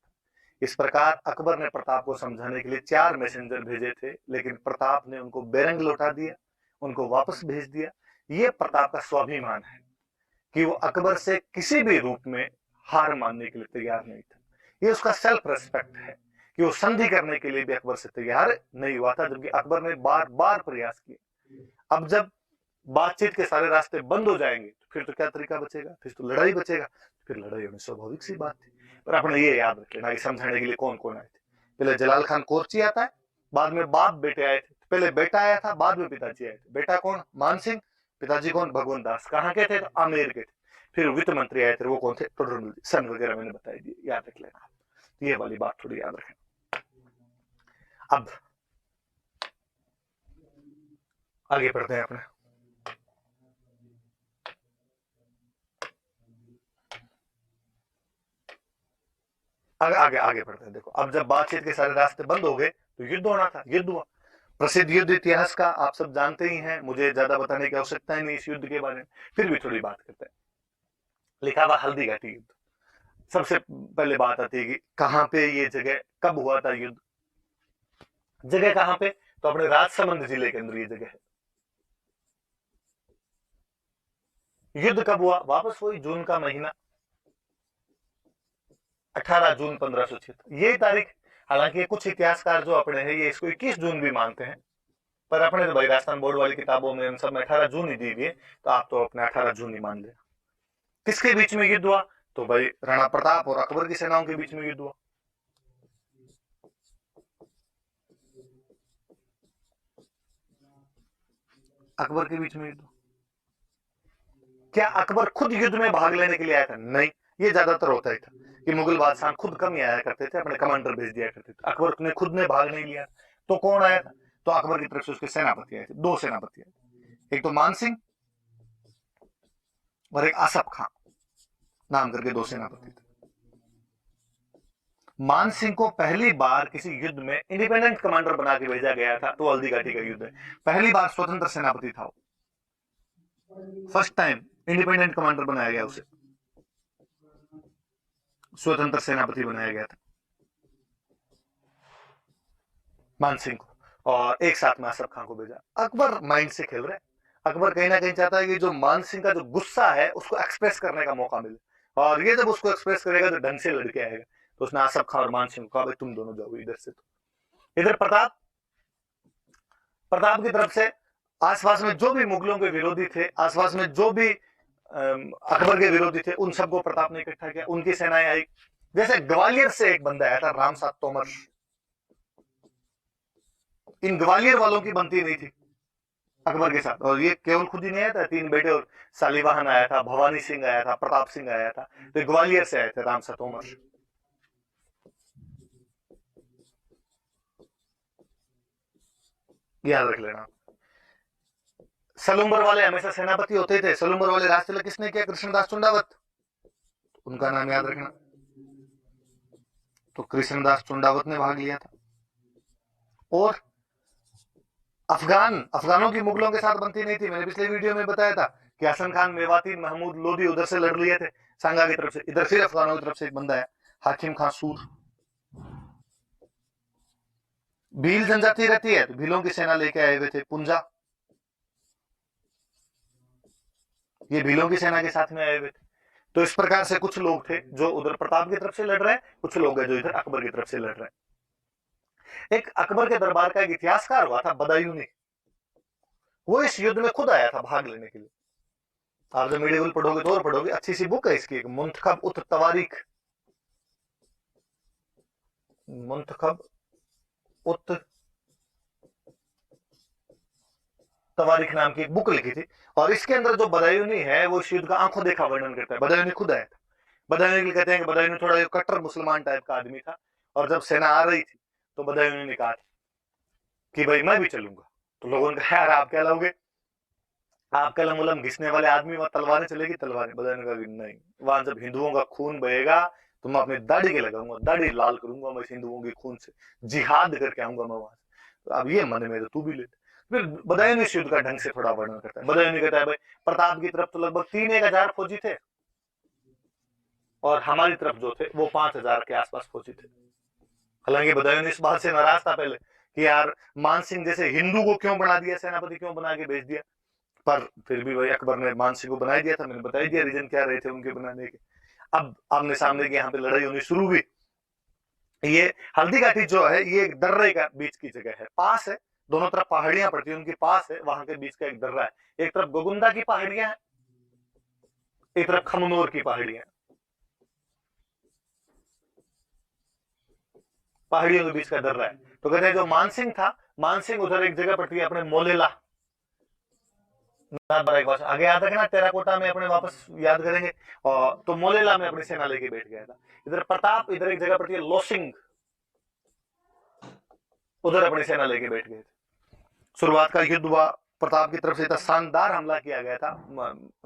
इस प्रकार अकबर ने प्रताप को समझाने के लिए 4 मैसेंजर भेजे थे, लेकिन प्रताप ने उनको बेरंग लौटा दिया, उनको वापस भेज दिया। ये प्रताप का स्वाभिमान है कि वो अकबर से किसी भी रूप में हार मानने के लिए तैयार नहीं था। ये उसका सेल्फ रेस्पेक्ट है कि वो संधि करने के लिए भी अकबर से तैयार नहीं हुआ था, जबकि अकबर ने बार बार प्रयास किए। अब जब बातचीत के सारे रास्ते बंद हो जाएंगे तो फिर तो क्या तरीका बचेगा, फिर तो लड़ाई बचेगा, फिर लड़ाई होनी स्वाभाविक सी बात थी। पर आपने ये याद रख लेना कि समझाने के लिए कौन कौन आए थे। पहले जलाल खान कोरची आता है, बाद में बाप बेटे आए थे, पहले बेटा आया था, बाद में पिताजी आए थे। बेटा कौन? मान सिंह। पिताजी कौन? भगवंत दास। कहाँ के थे? तो आमेर के थे। फिर वित्त मंत्री आए थे, वो कौन थे? टोडरमल जी। सन वगैरह मैंने बताई दी, याद रख लेना, ये वाली बात थोड़ी याद रखें। अब आगे बढ़ते हैं अपने, आगे आगे बढ़ते हैं। देखो अब जब बातचीत के सारे रास्ते बंद हो गए तो युद्ध होना था, युद्ध हुआ। प्रसिद्ध युद्ध इतिहास का आप सब जानते ही हैं, मुझे ज्यादा बताने की आवश्यकता ही नहीं इस युद्ध के बारे में, फिर भी थोड़ी बात करते हैं। लिखा हुआ हल्दी घाटी युद्ध। सबसे पहले बात आती है कि कहां पे ये जगह, कब हुआ था युद्ध? जगह कहां पे? तो अपने राजसमंद जिले के अंदर ये जगह है। युद्ध कब हुआ? वापस वही जून का महीना, 18 जून 1576, यही तारीख हालांकि कुछ इतिहासकार जो अपने हैं ये इसको 21 जून भी मानते हैं, पर अपने तो भाई राजस्थान बोर्ड वाली किताबों में इन सब में 18 जून ही दी हुई है, तो आप तो अपने 18 जून ही मान ले। किसके बीच में युद्ध हुआ? तो भाई राणा प्रताप और अकबर की सेनाओं के बीच में युद्ध हुआ। अकबर के बीच में युद्ध। क्या अकबर खुद युद्ध में भाग लेने के लिए आया था? नहीं, ये ज्यादातर होता ही था कि मुगल बादशाह खुद कम ही आया करते थे, अपने कमांडर भेज दिया करते थे। अकबर ने खुद ने भाग नहीं लिया। तो कौन आया था? तो अकबर की तरफ से उसके सेनापति आए थे, दो सेनापति आए थे, एक तो मान सिंह और एक आसफ खान नाम करके दो सेनापति थे। मान सिंह को पहली बार किसी युद्ध में इंडिपेंडेंट कमांडर बना के भेजा गया था, तो हल्दी घाटी का युद्ध है, पहली बार स्वतंत्र सेनापति था वो, फर्स्ट टाइम इंडिपेंडेंट कमांडर बनाया गया, उसे स्वतंत्र सेनापति बनाया गया था मान सिंह को, और एक साथ में आसफ खान को भेजा। अकबर माइंड से खेल रहे हैं, अकबर कहीं ना कहीं चाहता है कि जो मान सिंह का जो गुस्सा है उसको एक्सप्रेस करने का मौका मिले, और ये जब उसको एक्सप्रेस करेगा तो ढंग से लड़के आएगा। तो उसने आसफ खान और मान सिंह को कहा भाई तुम दोनों जाओ इधर से। तो इधर प्रताप की तरफ से आसपास में जो भी मुगलों के विरोधी थे, आसपास में जो भी अकबर के विरोधी थे, उन सबको प्रताप ने इकट्ठा किया, उनकी सेनाएं आई। जैसे ग्वालियर से एक बंदा आया था राम सात तोमर, इन ग्वालियर वालों की बनती नहीं थी अकबर के साथ, और ये केवल खुद ही नहीं आया था, तीन बेटे और सालीवाहन आया था, भवानी सिंह आया था, प्रताप सिंह आया था, तो ग्वालियर से आए थे राम सात तोमर। याद रख लेना। सलूम्बर वाले हमेशा सेनापति होते थे, सलूम्बर वाले राज तिलक किसने किया? कृष्णदास चुंडावत, उनका नाम याद रखना। तो कृष्णदास चुंडावत ने भाग लिया था। और अफगानों की मुगलों के साथ बनती नहीं थी। मैंने पिछले वीडियो में बताया था कि हसन खान मेवाती महमूद लोदी उधर से लड़ लिए थे सांगा की तरफ से, इधर फिर अफगानों की तरफ से एक बंदा है हाकिम खान सूर। भील जनजाति रहती है तो भीलों की सेना लेके आए हुए थे पुंजा, ये भीलों की सेना के साथ में आए हुए थे। तो इस प्रकार से कुछ लोग थे जो उधर प्रताप की तरफ से लड़ रहे हैं, कुछ लोग हैं जो इधर अकबर की तरफ से लड़ रहे हैं। एक अकबर के दरबार का एक इतिहासकार हुआ था बदायूनी, वो इस युद्ध में खुद आया था भाग लेने के लिए। आप जब मेडिवल पढ़ोगे तो और पढ़ोगे, अच्छी सी बुक है इसकी, एक मुंतखब उत तवारीख, मुंतखब उत तवारीख नाम की एक बुक लिखी थी, और इसके अंदर जो बदायूनी है वो इस युद्ध का आंखों देखा वर्णन करता है। बदायूनी खुद आया था। बदायूनी कहते हैं कि बदायूनी थोड़ा कट्टर मुसलमान टाइप का आदमी था, और जब सेना आ रही थी तो बदायूनी ने कहा कि भाई मैं भी चलूंगा। तो लोगों ने कहा यार आप क्या लाओगे, आप कलम उलम घिसने वाले आदमी, वहां तलवारें चलेगी तलवारें। बदायूनी कहा नहीं, वहां जब हिंदुओं का खून बहेगा तो मैं अपनी दाढ़ी के लगाऊंगा, दाढ़ी लाल करूंगा मैं हिंदुओं के खून से, जिहाद करके आऊंगा मैं वहां से। तो अब ये मन में तो तू भी ले। फिर बदायूनी इस युद्ध का ढंग से थोड़ा वर्णन करता है। बदायूनी कहता है भाई प्रताप की तरफ तो लगभग 3-1 हजार फौजी थे, और हमारी तरफ जो थे वो 5,000 के आसपास फौजी थे। हालांकि बदायूनी इस बात से नाराज था पहले कि यार मान सिंह जैसे हिंदू को क्यों बना दिया, सेनापति क्यों बना के भेज दिया, पर फिर भी भाई अकबर ने मान सिंह को बना दिया था। मैंने बता दिया रीजन क्या रहे थे उनके बनाने के। अब आमने सामने की यहाँ पे लड़ाई होनी शुरू हुई। ये हल्दी घाटी जो है ये एक दर्रे का बीच की जगह है, पास है, दोनों तरफ पहाड़ियां पड़ती है, उनके पास है, वहां के बीच का एक दर्रा है। एक तरफ गोगुंदा की पहाड़ियां है, एक तरफ खमनोर की पहाड़ियां, पहाड़ियों के बीच का दर्रा है। तो कहते हैं जो मानसिंह था, मानसिंह उधर एक जगह पड़ती है अपने मोलेला, आगे याद रखना, टेराकोटा में अपने वापस याद करेंगे। और तो मोलेला में अपनी सेना लेके बैठ गया था। इधर प्रताप, इधर एक जगह पड़ती है लोसिंग, उधर अपनी सेना लेके बैठ गए थे। शुरुआत का युद्ध हुआ, प्रताप की तरफ से इतना शानदार हमला किया गया था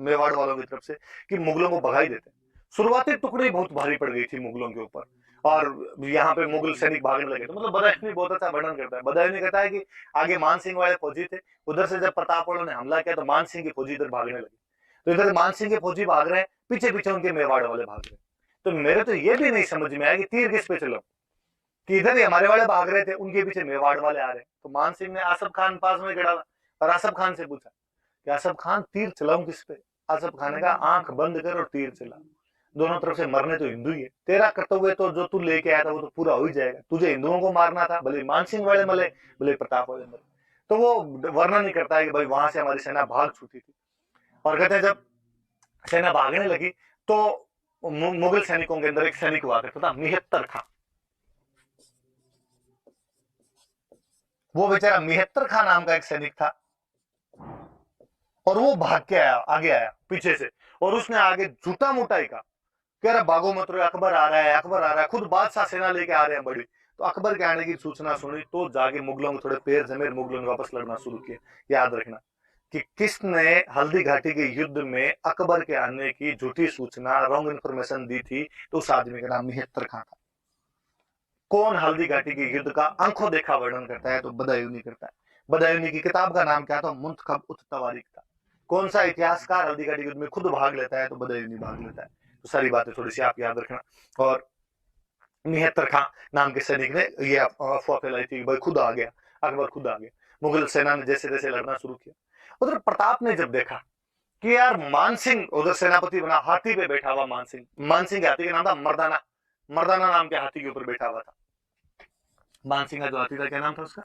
मेवाड़ वालों की तरफ से कि मुगलों को भगा ही देते। शुरुआती टुकड़ी बहुत भारी पड़ गई थी मुगलों के ऊपर, और यहाँ पे मुगल सैनिक भागने लगे। तो मतलब बदायूनी बहुत अच्छा वर्णन करता है। बदायूनी कहता है कि आगे मान सिंह वाले फौजी थे, उधर से जब प्रताप वालों ने हमला किया तो मान सिंह के फौजी इधर भागने लगे। तो इधर मान सिंह के फौजी भाग रहे हैं, पीछे पीछे उनके मेवाड़ वाले भाग रहे हैं। तो मेरे तो ये भी नहीं समझ में आया कि तीर किस पे चलो, कि इधर ही हमारे वाले भाग रहे थे, उनके पीछे मेवाड़ वाले आ रहे हैं। तो मान सिंह ने आसफ खान पास में खड़ा और आसफ खान से पूछा कि आसफ खान तीर चलाऊं किस पे? आसफ खान ने कहा आंख बंद कर और तीर चला। दोनों तरफ से मरने तो हिंदू ही है, तेरा कर्तव्य तो जो तू लेके आया था वो तो पूरा हो ही जाएगा, तुझे हिंदुओं को मारना था, भले मानसिंह वाले मरे, भले प्रताप वाले मरे। तो वो वर्णन नहीं करता है कि भाई वहां से हमारी सेना भाग छूटी थी। और कहते हैं जब सेना भागने लगी तो मुगल सैनिकों के अंदर एक सैनिक हुआ करता था मिहत्तर खां। वो बेचारा मिहत्तर खां नाम का एक सैनिक था, और वो भाग के आया, आगे आया पीछे से, और उसने आगे झूठा मोटा ही कहा, कह रहा भागो मत रो, अकबर आ रहा है, अकबर आ रहा है, खुद बादशाह सेना लेके आ रहे हैं बड़ी। तो अकबर के आने की सूचना सुनी तो जाके मुगलों के थोड़े पैर जमे, मुगलों ने वापस लड़ना शुरू किया। याद रखना कि किसने हल्दी घाटी के युद्ध में अकबर के आने की झूठी सूचना, रॉन्ग इन्फॉर्मेशन दी थी, तो उस आदमी का नाम मिहत्तर खां था। कौन हल्दी घाटी के युद्ध का आंखों देखा वर्णन करता है तो बदायूनी करता है। बदायूनी की किताब का नाम क्या था? मुंतखब उत तवारीख था। कौन सा इतिहासकार हल्दी घाटी युद्ध में खुद भाग लेता है तो बदायूनी भाग लेता है। तो सारी बातें थोड़ी सी आप याद रखना। और मिहत्तर खां नाम के सैनिक ने ये अफवाह फैलाई थी, भाई खुद आ गया, अकबर खुद आ गया। मुगल सेना ने जैसे जैसे लड़ना शुरू किया, उधर प्रताप ने जब देखा कि यार मानसिंह उधर सेनापति बना, हाथी पे बैठा हुआ मानसिंह, मानसिंह के हाथी का नाम था मर्दाना, मर्दाना नाम के हाथी के ऊपर बैठा हुआ था। मानसिंह का जो हाथी था क्या नाम था उसका?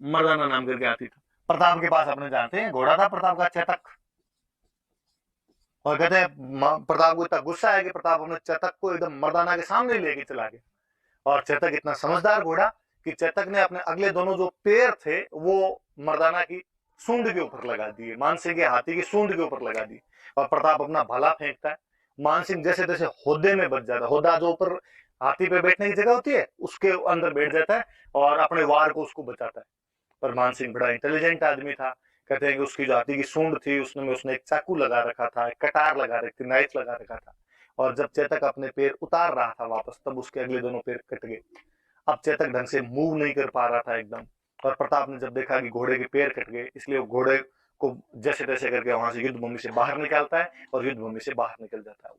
मर्दाना नाम करके हाथी था। प्रताप के पास अपने जानते हैं घोड़ा था प्रताप का, चेतक। और कहते हैं प्रताप को इतना गुस्सा है कि प्रताप अपने चेतक को एकदम मर्दाना के सामने लेके चला गया। और चेतक इतना समझदार घोड़ा कि चेतक ने अपने अगले दोनों जो पैर थे वो मर्दाना की सूंड के ऊपर लगा दिए, मानसिंह के हाथी की सूंड के ऊपर लगा दिए। और प्रताप अपना भाला फेंकता है, मानसिंह जैसे तैसे होदे में बच जाता है, होदा जो ऊपर हाथी पे बैठने की जगह होती है उसके अंदर बैठ जाता है और अपने वार को उसको बचाता है। पर मानसिंह बड़ा इंटेलिजेंट आदमी था। कहते हैं कि उसकी जो हाथी की सूंड थी उसने एक चाकू लगा रखा था, एक कटार लगा रखी थी, नाइफ लगा रखा था। और जब चेतक अपने पैर उतार रहा था वापस, तब उसके अगले दोनों पैर कट गए। अब चेतक ढंग से मूव नहीं कर पा रहा था एकदम। और प्रताप ने जब देखा कि घोड़े के पैर कट गए, इसलिए वो घोड़े को जैसे तैसे करके वहां से युद्ध भूमि से बाहर निकालता है और युद्ध भूमि से बाहर निकल जाता है।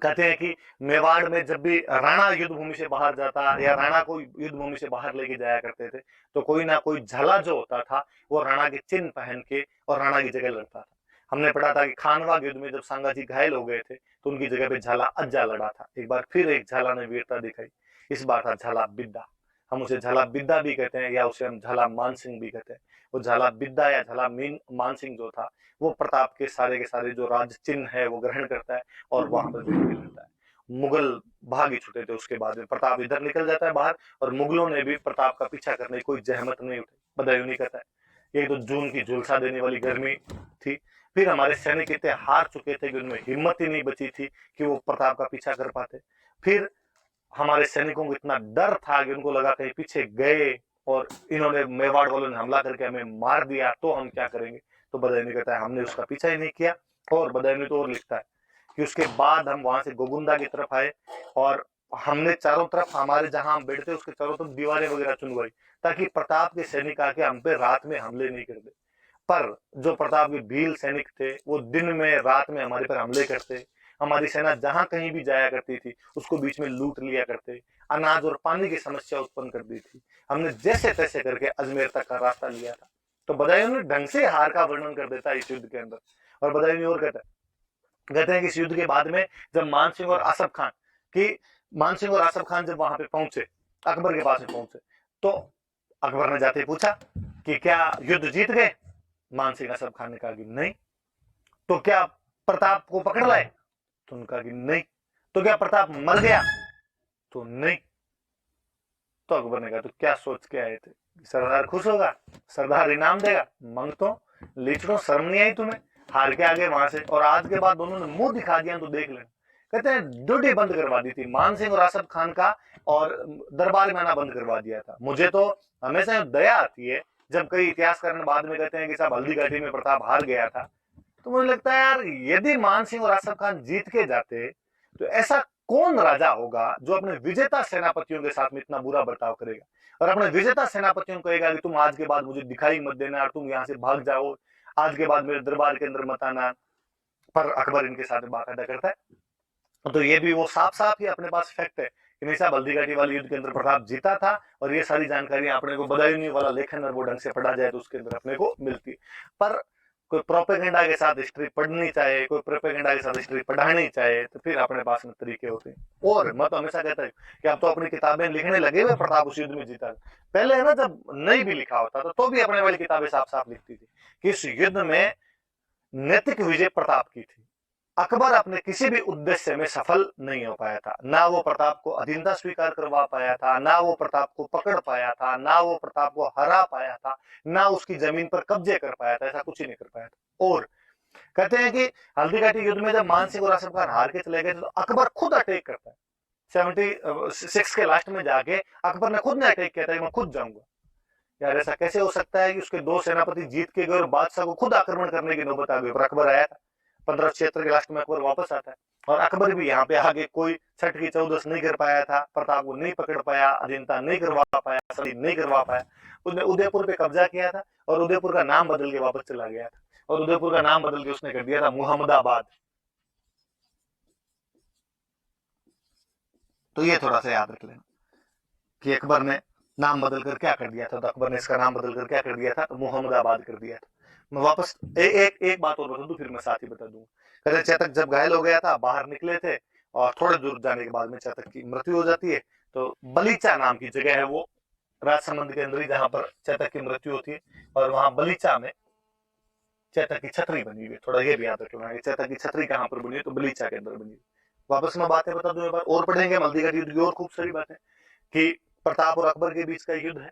कहते हैं कि मेवाड़ में जब भी राणा युद्ध भूमि से बाहर जाता या राणा को युद्ध भूमि से बाहर लेके जाया करते थे, तो कोई ना कोई झला जो होता था वो राणा के चिन्ह पहन के और राणा की जगह लड़ता था। हमने पढ़ा था कि खानवा युद्ध में जब संगाजी घायल हो गए थे तो उनकी जगह पे झाला अज्जा लड़ा था। एक बार फिर एक झाला ने वीरता दिखाई, इस बार था झाला बिद्दा। हम उसे झाला बिद्दा भी कहते हैं या उसे हम झाला मानसिंह भी कहते हैं। वो झाला बिद्दा या झाला मानसिंह जो था वो प्रताप के सारे जो राज चिन्ह है वो ग्रहण करता है और वहां पर विजय करता है। मुगल भाग ही छुटे थे उसके बाद में, प्रताप इधर निकल जाता है बाहर और मुगलों ने भी प्रताप का पीछा करने की कोई जहमत नहीं उठाई। बदायूं कहता है ये तो जून की झुलसा देने वाली गर्मी थी, फिर हमारे सैनिक इतने हार चुके थे कि उनमें हिम्मत ही नहीं बची थी कि वो प्रताप का पीछा कर पाते। फिर हमारे सैनिकों को इतना डर था कि उनको लगा कहीं पीछे गए और इन्होंने मेवाड़ वालों ने हमला करके हमें मार दिया तो हम क्या करेंगे। तो बदायूं कहता है हमने उसका पीछा ही नहीं किया। और बदायूं तो और लिखता है कि उसके बाद हम वहां से गोगुंदा की तरफ आए और हमने चारों तरफ हमारे जहां हम बैठते उसके चारों तरफ दीवारें वगैरह चुनवाई ताकि प्रताप के सैनिक आके हम पे रात में हमले नहीं कर दे। पर जो प्रताप के भील सैनिक थे वो दिन में रात में हमारे पर हमले करते, हमारी सेना जहां कहीं भी जाया करती थी उसको बीच में लूट लिया करते, अनाज और पानी की समस्या उत्पन्न कर दी थी। हमने जैसे तैसे करके अजमेर तक का रास्ता लिया था। तो बदायूं ने ढंग से हार का वर्णन कर देता है इस युद्ध के अंदर। और बदायूं और कहते हैं कि इस युद्ध के बाद में जब मानसिंह और आसफ खान जब वहां पे पहुंचे, अकबर के पास में पहुंचे, तो अकबर ने जाते पूछा कि क्या युद्ध जीत गए? मानसिंह आसफ खान ने कहा कि नहीं। तो क्या प्रताप को पकड़ लाए? तो उनका कि नहीं। तो क्या प्रताप मर गया? तो नहीं। तो अकबर ने कहा तो क्या सोच के आए थे? सरदार खुश होगा, सरदार इनाम देगा, मांगतो लीचड़ो, शर्म नहीं आई तुम्हें? हार के आगे वहां से, और आज के बाद दोनों ने मुंह दिखा दिया तो देख लेना। कहते हैं ड्यूटी बंद करवा दी थी मान सिंह और आसफ खान का, और दरबार में आना बंद करवा दिया था। मुझे तो हमेशा दया आती है जब कई इतिहासकार बाद में कहते हैं कि साहब हल्दी घाटी में प्रताप हार गया था, तो मुझे लगता है यार यदि मान सिंह और आसफ खान जीत के जाते तो ऐसा कौन राजा होगा जो अपने विजेता सेनापतियों के साथ में इतना बुरा बर्ताव करेगा और अपने विजेता सेनापतियों को कहेगा कि तुम आज के बाद मुझे दिखाई मत देना और तुम यहाँ से भाग जाओ, आज के बाद मेरे दरबार के अंदर मत आना। पर अकबर इनके साथ बाकायदा करता है। तो ये भी वो साफ साफ ही अपने पास फैक्ट है कि नहीं साहब हल्दी घाटी वाले युद्ध के अंदर प्रताप जीता था, और ये सारी जानकारी अपने को बदायूं वाला लेखन और वो ढंग से पढ़ा जाए तो उसके अंदर अपने को मिलती है। पर कोई प्रोपेगेंडा के साथ हिस्ट्री पढ़नी चाहे, कोई प्रोपेगेंडा के साथ हिस्ट्री पढ़ानी चाहे, तो फिर अपने पास में तरीके होते हैं। और मैं तो हमेशा कहता हूँ कि आप तो अपनी किताबें लिखने लगे हुए प्रताप उस युद्ध में जीता। पहले है ना, जब नहीं भी लिखा होता था तो भी अपने वाली किताबें साफ साफ लिखती थी कि इस युद्ध में नैतिक विजय प्रताप की थी। अकबर अपने किसी भी उद्देश्य में सफल नहीं हो पाया था। ना वो प्रताप को अधीनता स्वीकार करवा पाया था, ना वो प्रताप को पकड़ पाया था, ना वो प्रताप को हरा पाया था, ना उसकी जमीन पर कब्जे कर पाया था। ऐसा कुछ ही नहीं कर पाया था। और कहते हैं कि हल्दी घाटी युद्ध में जब मान सिंह और आसफ खान हार के चले गए तो अकबर खुद अटैक करता है। 76 के लास्ट में जाके अकबर ने खुद ने अटैक किया था, मैं खुद जाऊंगा। यार ऐसा कैसे हो सकता है कि उसके दो सेनापति जीत के गए और बादशाह को खुद आक्रमण करने की नौबत आ गई। पर अकबर आया था 1576 के लास्ट में, अकबर वापस आता है। और अकबर भी यहाँ पे आगे कोई छठ की चौदस नहीं कर पाया था, प्रताप को नहीं पकड़ पाया, अधीनता नहीं करवा पाया, सदी नहीं करवा पाया। उसने उदयपुर पे कब्जा किया था और उदयपुर का नाम बदल के वापस चला गया था। और उदयपुर का नाम बदल के उसने कर दिया था मुहम्मदाबाद। तो ये थोड़ा सा याद रख लेना कि अकबर ने नाम बदल कर क्या कर दिया था। तो अकबर ने इसका नाम बदल कर क्या कर दिया था, तो मुहम्मदाबाद कर दिया था। मैं वापस एक बात और बता दूं, फिर मैं साथ ही बता दूंगा। कहते चेतक जब घायल हो गया था, बाहर निकले थे और थोड़े दूर जाने के बाद में चेतक की मृत्यु हो जाती है। तो बलीचा नाम की जगह है वो राजसमंद के अंदर ही, जहां पर चेतक की मृत्यु होती है। और वहां बलीचा में चेतक की छतरी बनी हुई है। थोड़ा ये भी याद रखना है चेतक की छतरी कहां पर बनी है, तो बलीचा के अंदर बनी हुई। वापस मैं बातें बता दूं, एक बार और पढ़ेंगे हल्दी घाटी युद्ध की और खूब सारी बातें कि प्रताप और अकबर के बीच का युद्ध है।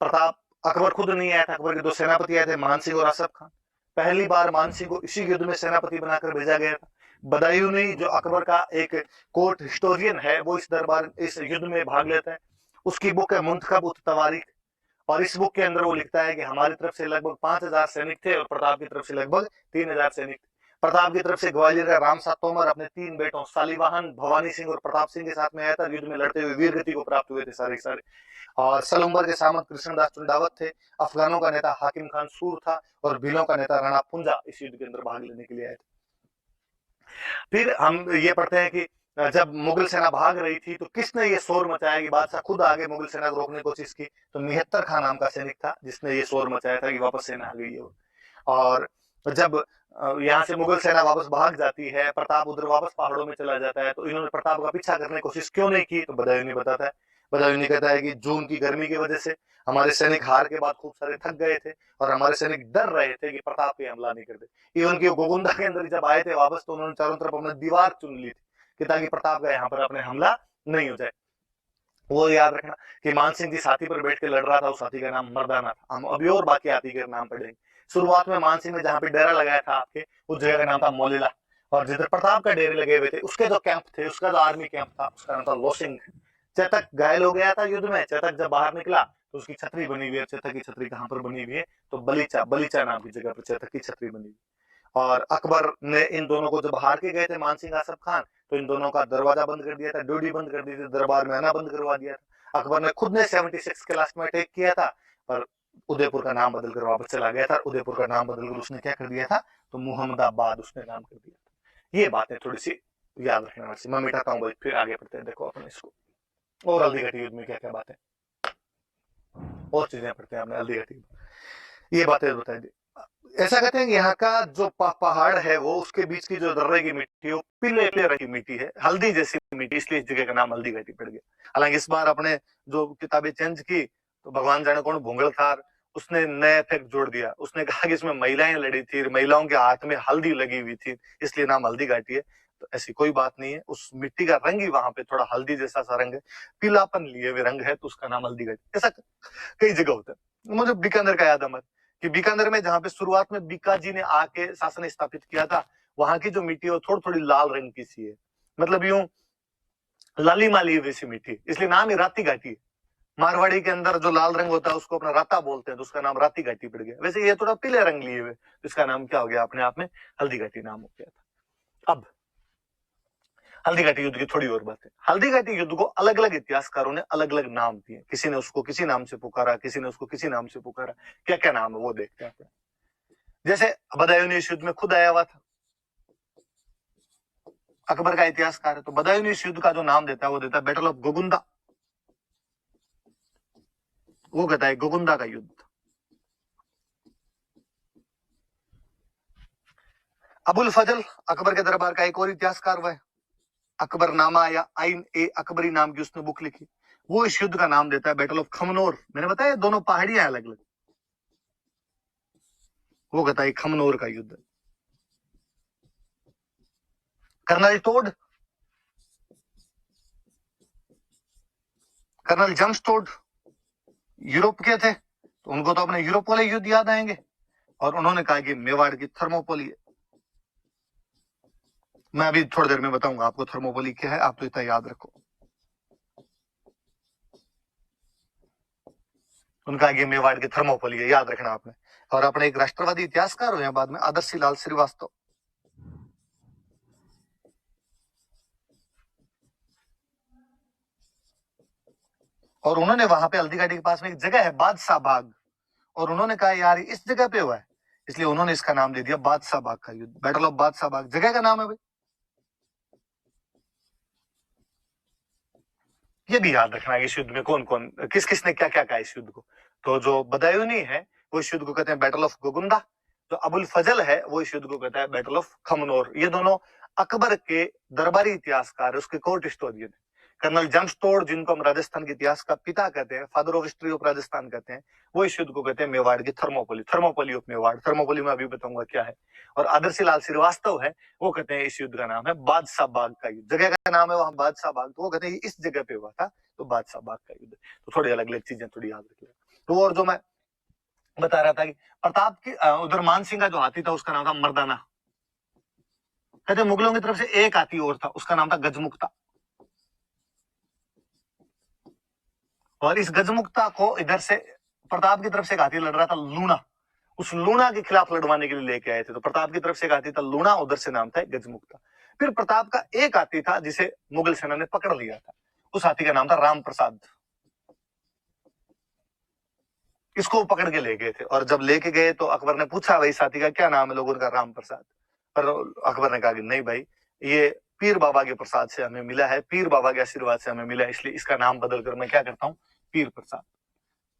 प्रताप, अकबर खुद नहीं आया था, अकबर के दो सेनापति आए थे, मान सिंह और आसफ खान। पहली बार मान सिंह को इसी युद्ध में सेनापति बनाकर भेजा गया था। बदायूनी जो अकबर का एक कोर्ट हिस्टोरियन है, वो इस दरबार इस युद्ध में भाग लेता है। उसकी बुक है मुंतखब उत तवारीख। और इस बुक के अंदर वो लिखता है कि हमारी तरफ से लगभग 5000 सैनिक थे और प्रताप की तरफ से लगभग 3000 सैनिक थे। प्रताप की तरफ से ग्वालियर का रामसा तोमर अपने 3 बेटों सालीवाहन, भवानी सिंह और प्रताप सिंह के साथ में आया था। युद्ध में लड़ते हुए वीर गति को प्राप्त हुए थे सारे सारे। और सलुम्बर के सामंत कृष्णदास चुंडावत थे। अफगानों का नेता हाकिम खान सूर था और भीलों का नेता राणा पुंजा इस युद्ध के अंदर भाग लेने के लिए आए थे। फिर हम ये पढ़ते हैं कि जब मुगल सेना भाग रही थी तो किसने ये शोर मचाया कि बादशाह खुद आगे मुगल सेना को रोकने की कोशिश की। तो निहत्तर खान नाम का सैनिक था जिसने ये शोर मचाया था कि वापस सेना आ गई है। और जब यहाँ से मुगल सेना वापस भाग जाती है, प्रताप उधर वापस पहाड़ों में चला जाता है, तो इन्होंने प्रताप का पीछा करने की कोशिश क्यों नहीं की। तो बदायूनी बताता है, बदायूनी कहता है कि जून की गर्मी की वजह से हमारे सैनिक हार के बाद खूब सारे थक गए थे और हमारे सैनिक डर रहे थे कि प्रताप पे हमला नहीं करते। इवन की गोगुंदा के अंदर जब आए थे वापस, तो उन्होंने चारों तरफ अपने दीवार चुन ली थी कि ताकि प्रताप का यहाँ पर अपने हमला नहीं हो जाए। वो याद रखना कि मान सिंह जी साथी पर बैठ के लड़ रहा था, उस साथी का नाम मर्दाना था। हम अभी और बाकी हाथी के नाम पढ़ेंगे। शुरुआत में मान सिंह ने जहां पे डेरा लगाया था आपके, उस जगह का नाम था मोलिला। और जिधर प्रताप का डेरे लगे हुए थे उसके जो कैंप थे, उसका जो आर्मी कैंप था, उसका नाम था लोसिंग। चेतक घायल हो गया था युद्ध में। चेतक जब बाहर निकला तो उसकी छतरी बनी हुई है। चेतक की छतरी कहां पर बनी हुई है, तो बलीचा, बलीचा नाम की जगह पर चेतक की छतरी बनी हुई। और अकबर ने इन दोनों को जब हार के गए थे मानसिंह आसफ खान, तो इन दोनों का दरवाजा बंद कर दिया था, ड्यूटी बंद कर दी थी, दरबार में आना बंद करवा दिया था। अकबर ने खुद ने 76 के लास्ट में अटैक किया था, पर उदयपुर का नाम बदलकर वापस चला गया था। उदयपुर का नाम बदलकर उसने क्या कर दिया था, तो मुहम्मदाबाद उसने नाम कर दिया था। ये बातें थोड़ी सी याद रखने वाली। मैं मिटाता हूँ भाई, फिर आगे बढ़ते हैं। देखो अपने इसको और हल्दी घटी युद्ध में क्या क्या बातें और चीजें पढ़ते हैं अपने हल्दी घटी, ये बातें बताई दी। ऐसा कहते हैं कि यहाँ का जो पहाड़ है वो, उसके बीच की जो दर्रे की मिट्टी है वो पीले पीले रंग की मिट्टी है, हल्दी जैसी मिट्टी, इसलिए इस जगह का नाम हल्दी घाटी पड़ गया। हालांकि इस बार अपने जो किताबें चेंज की तो भगवान जाने कौन भूंगल था, उसने नया इफेक्ट जोड़ दिया। उसने कहा कि इसमें महिलाएं लड़ी थी, महिलाओं के हाथ में हल्दी लगी हुई थी, इसलिए नाम हल्दी घाटी है। तो ऐसी कोई बात नहीं है, उस मिट्टी का रंग ही वहां पे थोड़ा हल्दी जैसा सा रंग है, पीलापन लिए हुए रंग है, तो उसका नाम हल्दी घाटी। ऐसा कई जगह होता है। मुझे बीकानेर का याद है कि बीकानेर में जहां पे शुरुआत में बीकाजी ने आके शासन स्थापित किया था, वहां की जो मिट्टी है वो थोड़ी थोड़ी लाल रंग की सी है, मतलब यूं लाली माली वैसी मिट्टी, इसलिए नाम ही राती घाटी है। मारवाड़ी के अंदर जो लाल रंग होता है उसको अपना राता बोलते हैं, तो उसका नाम राती घाटी पड़ गया। वैसे ये थोड़ा पीले रंग लिए हुए, तो इसका नाम क्या हो गया, अपने आप में हल्दी घाटी नाम हो गया था। अब हल्दी घाटी युद्ध की थोड़ी और बात है। हल्दी घाटी युद्ध को अलग अलग इतिहासकारों ने अलग अलग नाम दिए, किसी ने उसको किसी नाम से पुकारा, किसी ने उसको किसी नाम से पुकारा। क्या क्या नाम है वो देखते हैं। जैसे बदायूं इस युद्ध में खुद आया हुआ था, अकबर का इतिहासकार है, तो बदायूं इस युद्ध का जो नाम देता है वो देता है बैटल ऑफ गोगुंदा। वो कहता है गोगुंदा का युद्ध। अबुल फजल अकबर के दरबार का एक और इतिहासकार हुआ है, अकबरनामा या आइन ए अकबरी नाम की उसने बुक लिखी। वो इस युद्ध का नाम देता है बैटल ऑफ खमनोर। मैंने बताया दोनों पहाड़ियां अलग अलग, वो कहता है खमनोर का युद्ध। कर्नल टोड, कर्नल जम्सटोड यूरोप के थे, तो उनको तो अपने यूरोप वाले युद्ध याद आएंगे, और उन्होंने कहा कि मेवाड़ की थर्मोपोली है। मैं अभी थोड़ी देर में बताऊंगा आपको थर्मोपोली क्या है, आप तो इतना याद रखो। उनका ये मेवाड़ की थर्मोपोली है, याद रखना आपने। और अपने एक राष्ट्रवादी इतिहासकार हुए बाद में, आदर्शी लाल श्रीवास्तव। और उन्होंने वहां पे हल्दी घाटी के पास में एक जगह है बादशाह बाग, और उन्होंने कहा यार इस जगह पे हुआ है, इसलिए उन्होंने इसका नाम दे दिया बादशाह बाग का युद्ध, बैटल ऑफ बादशाह बाग जगह का नाम है भाई। ये भी याद रखना है इस युद्ध में कौन कौन किस किस ने क्या क्या कहा इस युद्ध को। तो जो बदायूनी है वो इस युद्ध को कहते हैं बैटल ऑफ गोगुंदा, तो अबुल फजल है वो इस युद्ध को कहता है बैटल ऑफ खमनोर। ये दोनों अकबर के दरबारी इतिहासकार, उसके कोर्ट हिस्टोरियन है। कर्नल जम्सटोड, जिनको हम राजस्थान के इतिहास का पिता कहते हैं, father of history of Rajasthan कहते हैं, वो इस युद्ध को कहते हैं मेवाड़ की Thermopylae, Thermopylae of Mewar. Thermopylae में अभी बताऊंगा क्या है। और आदर्शी लाल श्रीवास्तव है, वो कहते हैं इस युद्ध का नाम है बादशाह बाग का युद्ध, जगह का नाम है वहां बादशाह बाग, तो वो कहते हैं इस जगह पे हुआ था, तो बादशाह बाग का युद्ध। तो थोड़ी अलग अलग चीजें थोड़ी याद रखिए। तो और जो मैं बता रहा था कि प्रताप की उधर मान सिंह का जो हाथी था उसका नाम था मर्दाना। कहते मुगलों की तरफ से एक हाथी और था, उसका नाम था गजमुक्ता। और इस गजमुक्ता को इधर से प्रताप की तरफ से एक हाथी लड़ रहा था लूणा, उस लूणा के खिलाफ लड़वाने के लिए लेके आए थे। तो प्रताप की तरफ से एक हाथी था लूणा, उधर से नाम था गजमुक्ता। फिर प्रताप का एक हाथी था जिसे मुगल सेना ने पकड़ लिया था, उस हाथी का नाम था राम प्रसाद। इसको पकड़ के ले गए थे, और जब लेके गए तो अकबर ने पूछा भाई साथी का क्या नाम है, लोगों का राम प्रसाद। पर अकबर ने कहा कि नहीं भाई, ये पीर बाबा के प्रसाद से हमें मिला है, पीर बाबा के आशीर्वाद से हमें मिला है, इसलिए इसका नाम बदल कर मैं क्या करता हूँ, पीर प्रसाद।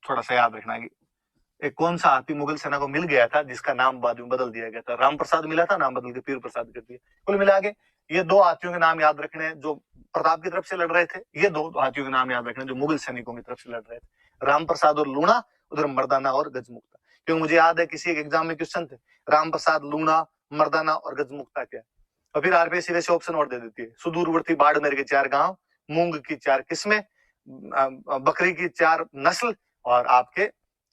थोड़ा सा याद रखना कि एक कौन सा हाथी मुगल सेना को मिल गया था जिसका नाम बाद में बदल दिया गया था, राम प्रसाद मिला था, नाम बदल के पीर प्रसाद कर दिया। कुल मिला के ये दो हाथियों के नाम याद रखने जो प्रताप की तरफ से लड़ रहे थे, ये दो हाथियों के नाम याद रखने जो मुगल सैनिकों की तरफ से लड़ रहे थे, राम प्रसाद और लूणा, उधर मर्दाना और गजमुक्ता। क्योंकि मुझे याद है किसी एक एग्जाम में क्वेश्चन थे, राम प्रसाद, लूणा, मर्दाना और गजमुक्ता क्या। और फिर आरपीएससी वैसे ऑप्शन और दे देती है, सुदूरवर्ती बाड़मेर के 4 गांव, मूंग की 4 किस्में, बकरी की 4 नस्ल, और आपके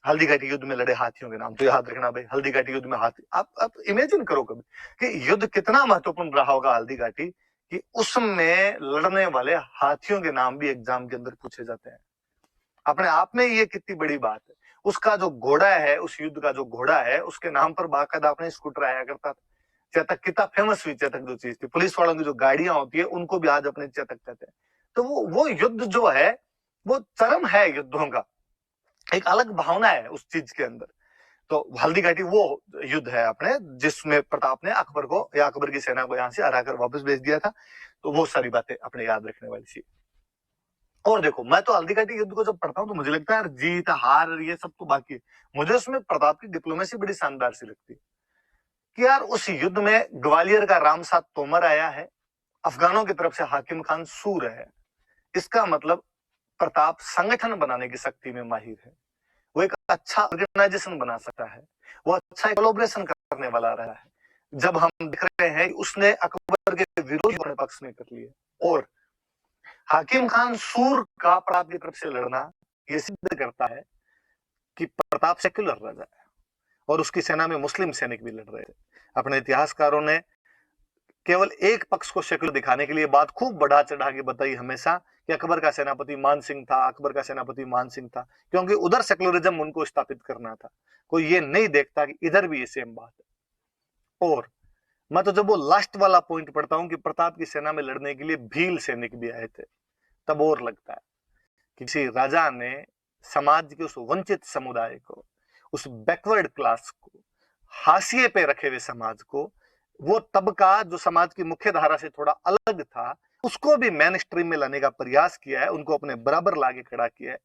हल्दी घाटी युद्ध में लड़े हाथियों के नाम। तो याद रखना भाई, हल्दी घाटी युद्ध में हाथी, आप इमेजिन करो कभी कि युद्ध कितना महत्वपूर्ण रहा होगा हल्दी घाटी, कि उसमें लड़ने वाले हाथियों के नाम भी एग्जाम के अंदर पूछे जाते हैं। अपने आप में ये कितनी बड़ी बात है। उसका जो घोड़ा है, उस युद्ध का जो घोड़ा है, उसके नाम पर बाकायदा अपने स्कूटर आया करता था। चेतक कितना फेमस हुई, चेतक जो चीज थी, पुलिस वालों की जो गाड़ियां होती है उनको भी आज अपने चेतक कहते हैं। तो वो युद्ध जो है वो चरम है युद्धों का, एक अलग भावना है उस चीज के अंदर। तो हल्दी घाटी वो युद्ध है अपने जिसमें प्रताप ने अकबर को या अकबर की सेना को यहां से हराकर वापस भेज दिया था। तो वो सारी बातें अपने याद रखने वाली थी। और देखो, मैं तो हल्दी घाटी युद्ध को जब पढ़ता हूँ तो मुझे लगता है यार जीत हार ये सब तो बाकी है, मुझे उसमें प्रताप की डिप्लोमेसी बड़ी शानदार सी लगती है कि यार उस युद्ध में ग्वालियर का रामसात तोमर आया है, अफगानों की तरफ से हाकिम खान सूर है। इसका मतलब प्रताप संगठन बनाने की शक्ति में माहिर है, वो एक अच्छा ऑर्गेनाइजेशन बना सकता है, वो अच्छा कोलैबोरेशन करने वाला रहा है। जब हम देख रहे हैं उसने अकबर के विरोध अपने पक्ष में कर लिए, और हाकिम खान सूर का प्रताप की तरफ से लड़ना ये सिद्ध करता है कि प्रताप सेक्युलर राजा है, और उसकी सेना में मुस्लिम सैनिक भी लड़ रहे थे। अपने इतिहासकारों ने केवल एक पक्ष को सेक्युलर दिखाने के लिए बात खूब बढ़ा चढ़ा के बताई हमेशा कि अकबर का सेनापति मान सिंह था, अकबर का सेनापति मान सिंह था, क्योंकि उधर सेक्युलरिज्म उनको स्थापित करना था। कोई ये नहीं देखता कि इधर भी ये सेम बात है। और मैं तो जब वो लास्ट वाला पॉइंट पढ़ता हूं कि प्रताप की सेना में लड़ने के लिए भील सैनिक भी आए थे, तब और लगता है कि किसी राजा ने समाज के उस वंचित समुदाय को, उस बैकवर्ड क्लास को, हाशिए पे रखे हुए समाज को, वो तबका जो समाज की मुख्य धारा से थोड़ा अलग था, उसको भी मेन स्ट्रीम में लाने का प्रयास किया है, उनको अपने बराबर लाके खड़ा किया है।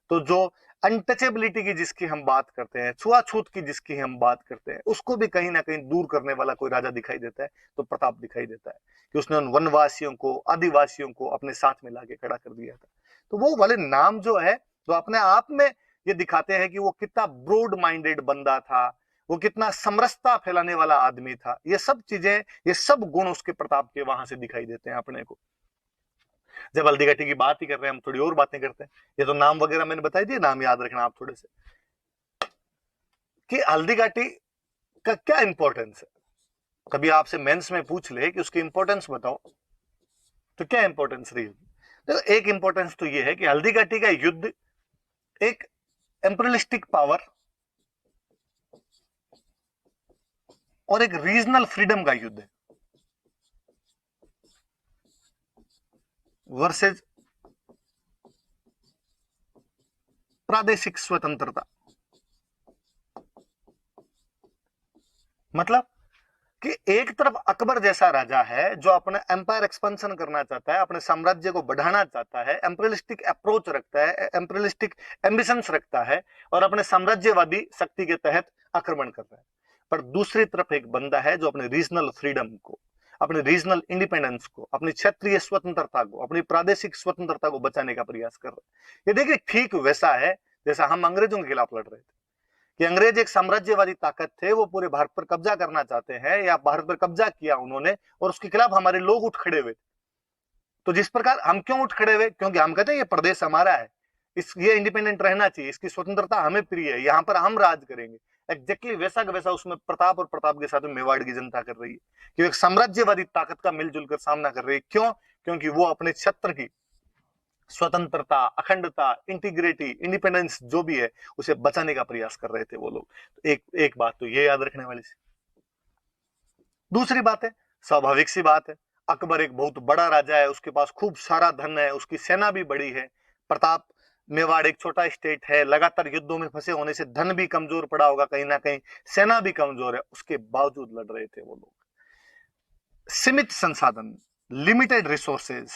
तो जो अनटचेबिलिटी की जिसकी हम बात करते हैं, छुआछूत की जिसकी हम बात करते हैं, उसको भी कहीं ना कहीं दूर करने वाला कोई राजा दिखाई देता है तो प्रताप दिखाई देता है कि उसने उन वनवासियों को, आदिवासियों को अपने साथ में लाके खड़ा कर दिया था। तो वो वाले नाम जो है, जो अपने आप में ये दिखाते हैं कि वो कितना ब्रॉड माइंडेड बंदा था, वो कितना समरसता फैलाने वाला आदमी था। ये सब चीजें, ये सब गुण उसके प्रताप के वहां से दिखाई देते हैं अपने को। जब हल्दी घाटी की बात ही कर रहे हैं, हम थोड़ी और बातें करते हैं। ये तो नाम वगैरह मैंने बताई दिए, नाम याद रखना आप थोड़े से, कि हल्दी घाटी का क्या इंपॉर्टेंस है। कभी आपसे मेंस में पूछ ले कि उसकी इंपॉर्टेंस बताओ, तो क्या इंपॉर्टेंस रही होगी। तो एक इंपॉर्टेंस तो ये है कि हल्दी घाटी का युद्ध एक एम्परियलिस्टिक पावर और एक रीजनल फ्रीडम का युद्ध है वर्सेज प्रादेशिक स्वतंत्रता। मतलब कि एक तरफ अकबर जैसा राजा है जो अपने एम्पायर एक्सपेंशन करना चाहता है, अपने साम्राज्य को बढ़ाना चाहता है, एम्परियलिस्टिक अप्रोच रखता है, एम्परियलिस्टिक एम्बिशंस रखता है और अपने साम्राज्यवादी शक्ति के तहत आक्रमण कर रहा है। पर दूसरी तरफ एक बंदा है जो अपने रीजनल फ्रीडम को, अपने रीजनल इंडिपेंडेंस को, अपनी क्षेत्रीय स्वतंत्रता को, अपनी प्रादेशिक स्वतंत्रता को बचाने का प्रयास कर रहा है। ये देखिए ठीक वैसा है जैसा हम अंग्रेजों के खिलाफ लड़ रहे थे कि अंग्रेज एक साम्राज्यवादी ताकत थे, वो पूरे भारत पर कब्जा करना चाहते हैं या भारत पर कब्जा किया उन्होंने और उसके खिलाफ हमारे लोग उठ खड़े हुए। तो जिस प्रकार हम क्यों उठ खड़े हुए, क्योंकि हम कहते हैं ये प्रदेश हमारा है, इस ये इंडिपेंडेंट रहना चाहिए, इसकी स्वतंत्रता हमें प्रिय है, यहाँ पर हम राज करेंगे। एग्जैक्टली वैसा का वैसा उसमें प्रताप और प्रताप के साथ में मेवाड़ की जनता कर रही है कि एक साम्राज्यवादी ताकत का मिलजुल कर सामना कर रही है। क्यों? क्योंकि वो अपने क्षेत्र की स्वतंत्रता, अखंडता, इंटीग्रिटी, इंडिपेंडेंस जो भी है उसे बचाने का प्रयास कर रहे थे वो लोग। तो एक बात तो ये याद रखने वाली सी। दूसरी बात है, स्वाभाविक सी बात है, अकबर एक बहुत बड़ा राजा है, उसके पास खूब सारा धन है, उसकी सेना भी बड़ी है। प्रताप, मेवाड़ एक छोटा स्टेट है, लगातार युद्धों में फंसे होने से धन भी कमजोर पड़ा होगा कहीं ना कहीं, सेना भी कमजोर है, उसके बावजूद लड़ रहे थे वो लोग। सीमित संसाधन, लिमिटेड रिसोर्सेज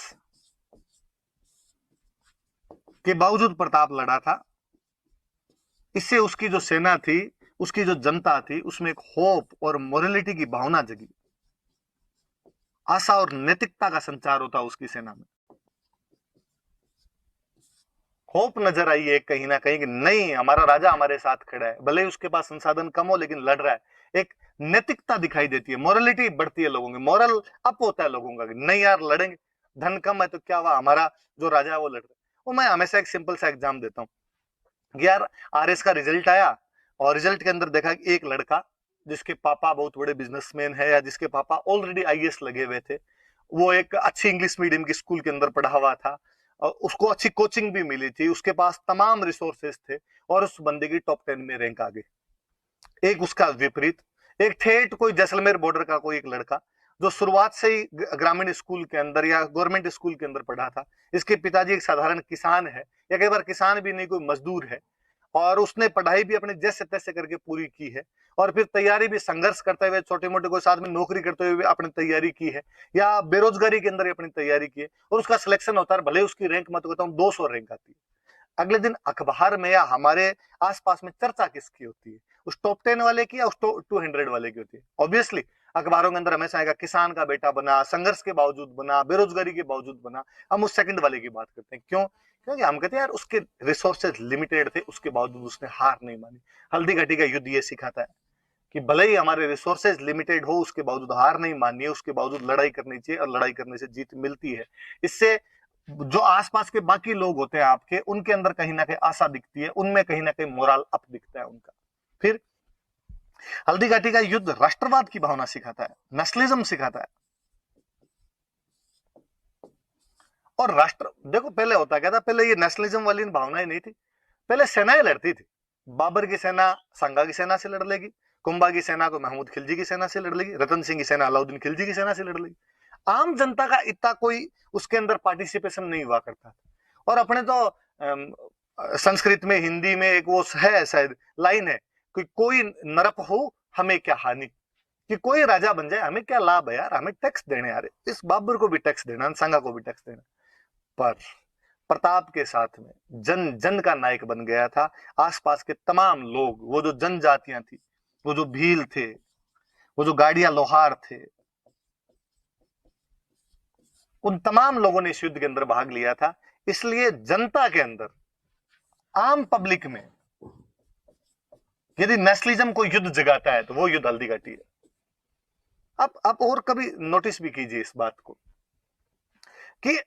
के बावजूद प्रताप लड़ा था। इससे उसकी जो सेना थी, उसकी जो जनता थी, उसमें एक होप और मोरलिटी की भावना जगी, आशा और नैतिकता का संचार होता उसकी सेना में। होप नजर आई है कहीं ना कहीं कि नहीं, हमारा राजा हमारे साथ खड़ा है, भले ही उसके पास संसाधन कम हो लेकिन लड़ रहा है। एक नैतिकता दिखाई देती है, मोरलिटी बढ़ती है लोगों की, मोरल अप होता है लोगों का कि नहीं यार लड़ेंगे, धन कम है तो क्या हुआ, हमारा जो राजा है वो लड़ रहा है। वो मैं हमेशा एक सिंपल सा एग्जाम देता हूँ कि यार आरएस का रिजल्ट आया और रिजल्ट के अंदर देखा कि एक लड़का जिसके पापा बहुत बड़े बिजनेसमैन है या जिसके पापा ऑलरेडी आईएएस लगे हुए थे, वो एक अच्छी इंग्लिश मीडियम की स्कूल के अंदर पढ़ा हुआ था और उसको अच्छी कोचिंग भी मिली थी, उसके पास तमाम रिसोर्सेज थे और उस बंदे की टॉप 10 में रैंक आ गई। एक उसका विपरीत, एक ठेठ कोई जैसलमेर बॉर्डर का कोई एक लड़का जो शुरुआत से ही ग्रामीण स्कूल के अंदर या गवर्नमेंट स्कूल के अंदर पढ़ा था, इसके पिताजी एक साधारण किसान है या कई बार किसान भी नहीं, कोई मजदूर है, और उसने पढ़ाई भी अपने जैसे तैसे करके पूरी की है और फिर तैयारी भी संघर्ष करते हुए, छोटे मोटे कोई साथ में नौकरी करते हुए अपनी तैयारी की है या बेरोजगारी के अंदर अपनी तैयारी की है और उसका सिलेक्शन होता है, भले उसकी रैंक मत कहता हूँ 200 रैंक आती है। अगले दिन अखबार में या हमारे आसपास में चर्चा किसकी होती है, उस टॉप 10 वाले की या उस 200 वाले की होती है। ऑब्वियसली अखबारों के अंदर हमेशा आएगा किसान का बेटा बना, संघर्ष के बावजूद बना, बेरोजगारी के बावजूद बना। हम उस सेकंड वाले की बात करते हैं। क्यों? क्योंकि हम कहते हैं यार उसके रिसोर्सेज लिमिटेड थे, उसके बावजूद उसने हार नहीं मानी। हल्दी घाटी का युद्ध ये सिखाता है कि भले ही हमारे रिसोर्सेज लिमिटेड हो, उसके बावजूद हार नहीं माननी है, उसके बावजूद लड़ाई करनी चाहिए और लड़ाई करने से जीत मिलती है। इससे जो आसपास के बाकी लोग होते हैं आपके, उनके अंदर कहीं ना कहीं आशा दिखती है, उनमें कहीं ना कहीं मोरल अप दिखता है उनका। फिर हल्दी घाटी का युद्ध राष्ट्रवाद की भावना सिखाता है, नेशनलिज्म सिखाता है। और राष्ट्र देखो पहले होता क्या था, पहले ये नेशनलिज्म वाली भावनाएं नहीं थी, पहले सेनाएं लड़ती थी। बाबर की सेना संगा की सेना से लड़ लेगी, कुंभा की सेना को महमूद खिलजी की सेना से लड़ लेगी, रतन सिंह की सेना अलाउद्दीन खिलजी की सेना से लड़ लेगी। आम जनता का इतना कोई उसके अंदर पार्टिसिपेशन नहीं हुआ करता था। और अपने तो संस्कृत में, हिंदी में एक वो है शायद लाइन है कि कोई नरक हो हमें क्या हानि, कि कोई राजा बन जाए हमें क्या लाभ है यार, हमें टैक्स देने यार, इस बाबर को भी टैक्स देना, संगा को भी टैक्स देना। पर प्रताप के साथ में जन जन का नायक बन गया था। आसपास के तमाम लोग, वो जो जनजातियां थी, वो जो भील थे, वो जो गाड़िया लोहार थे, उन तमाम लोगों ने इस युद्ध के अंदर भाग लिया था। इसलिए जनता के अंदर, आम पब्लिक में यदि नेशनलिज्म को युद्ध जगाता है तो वो युद्ध हल्दी घाटी है। अब और कभी नोटिस भी कीजिए इस बात को कि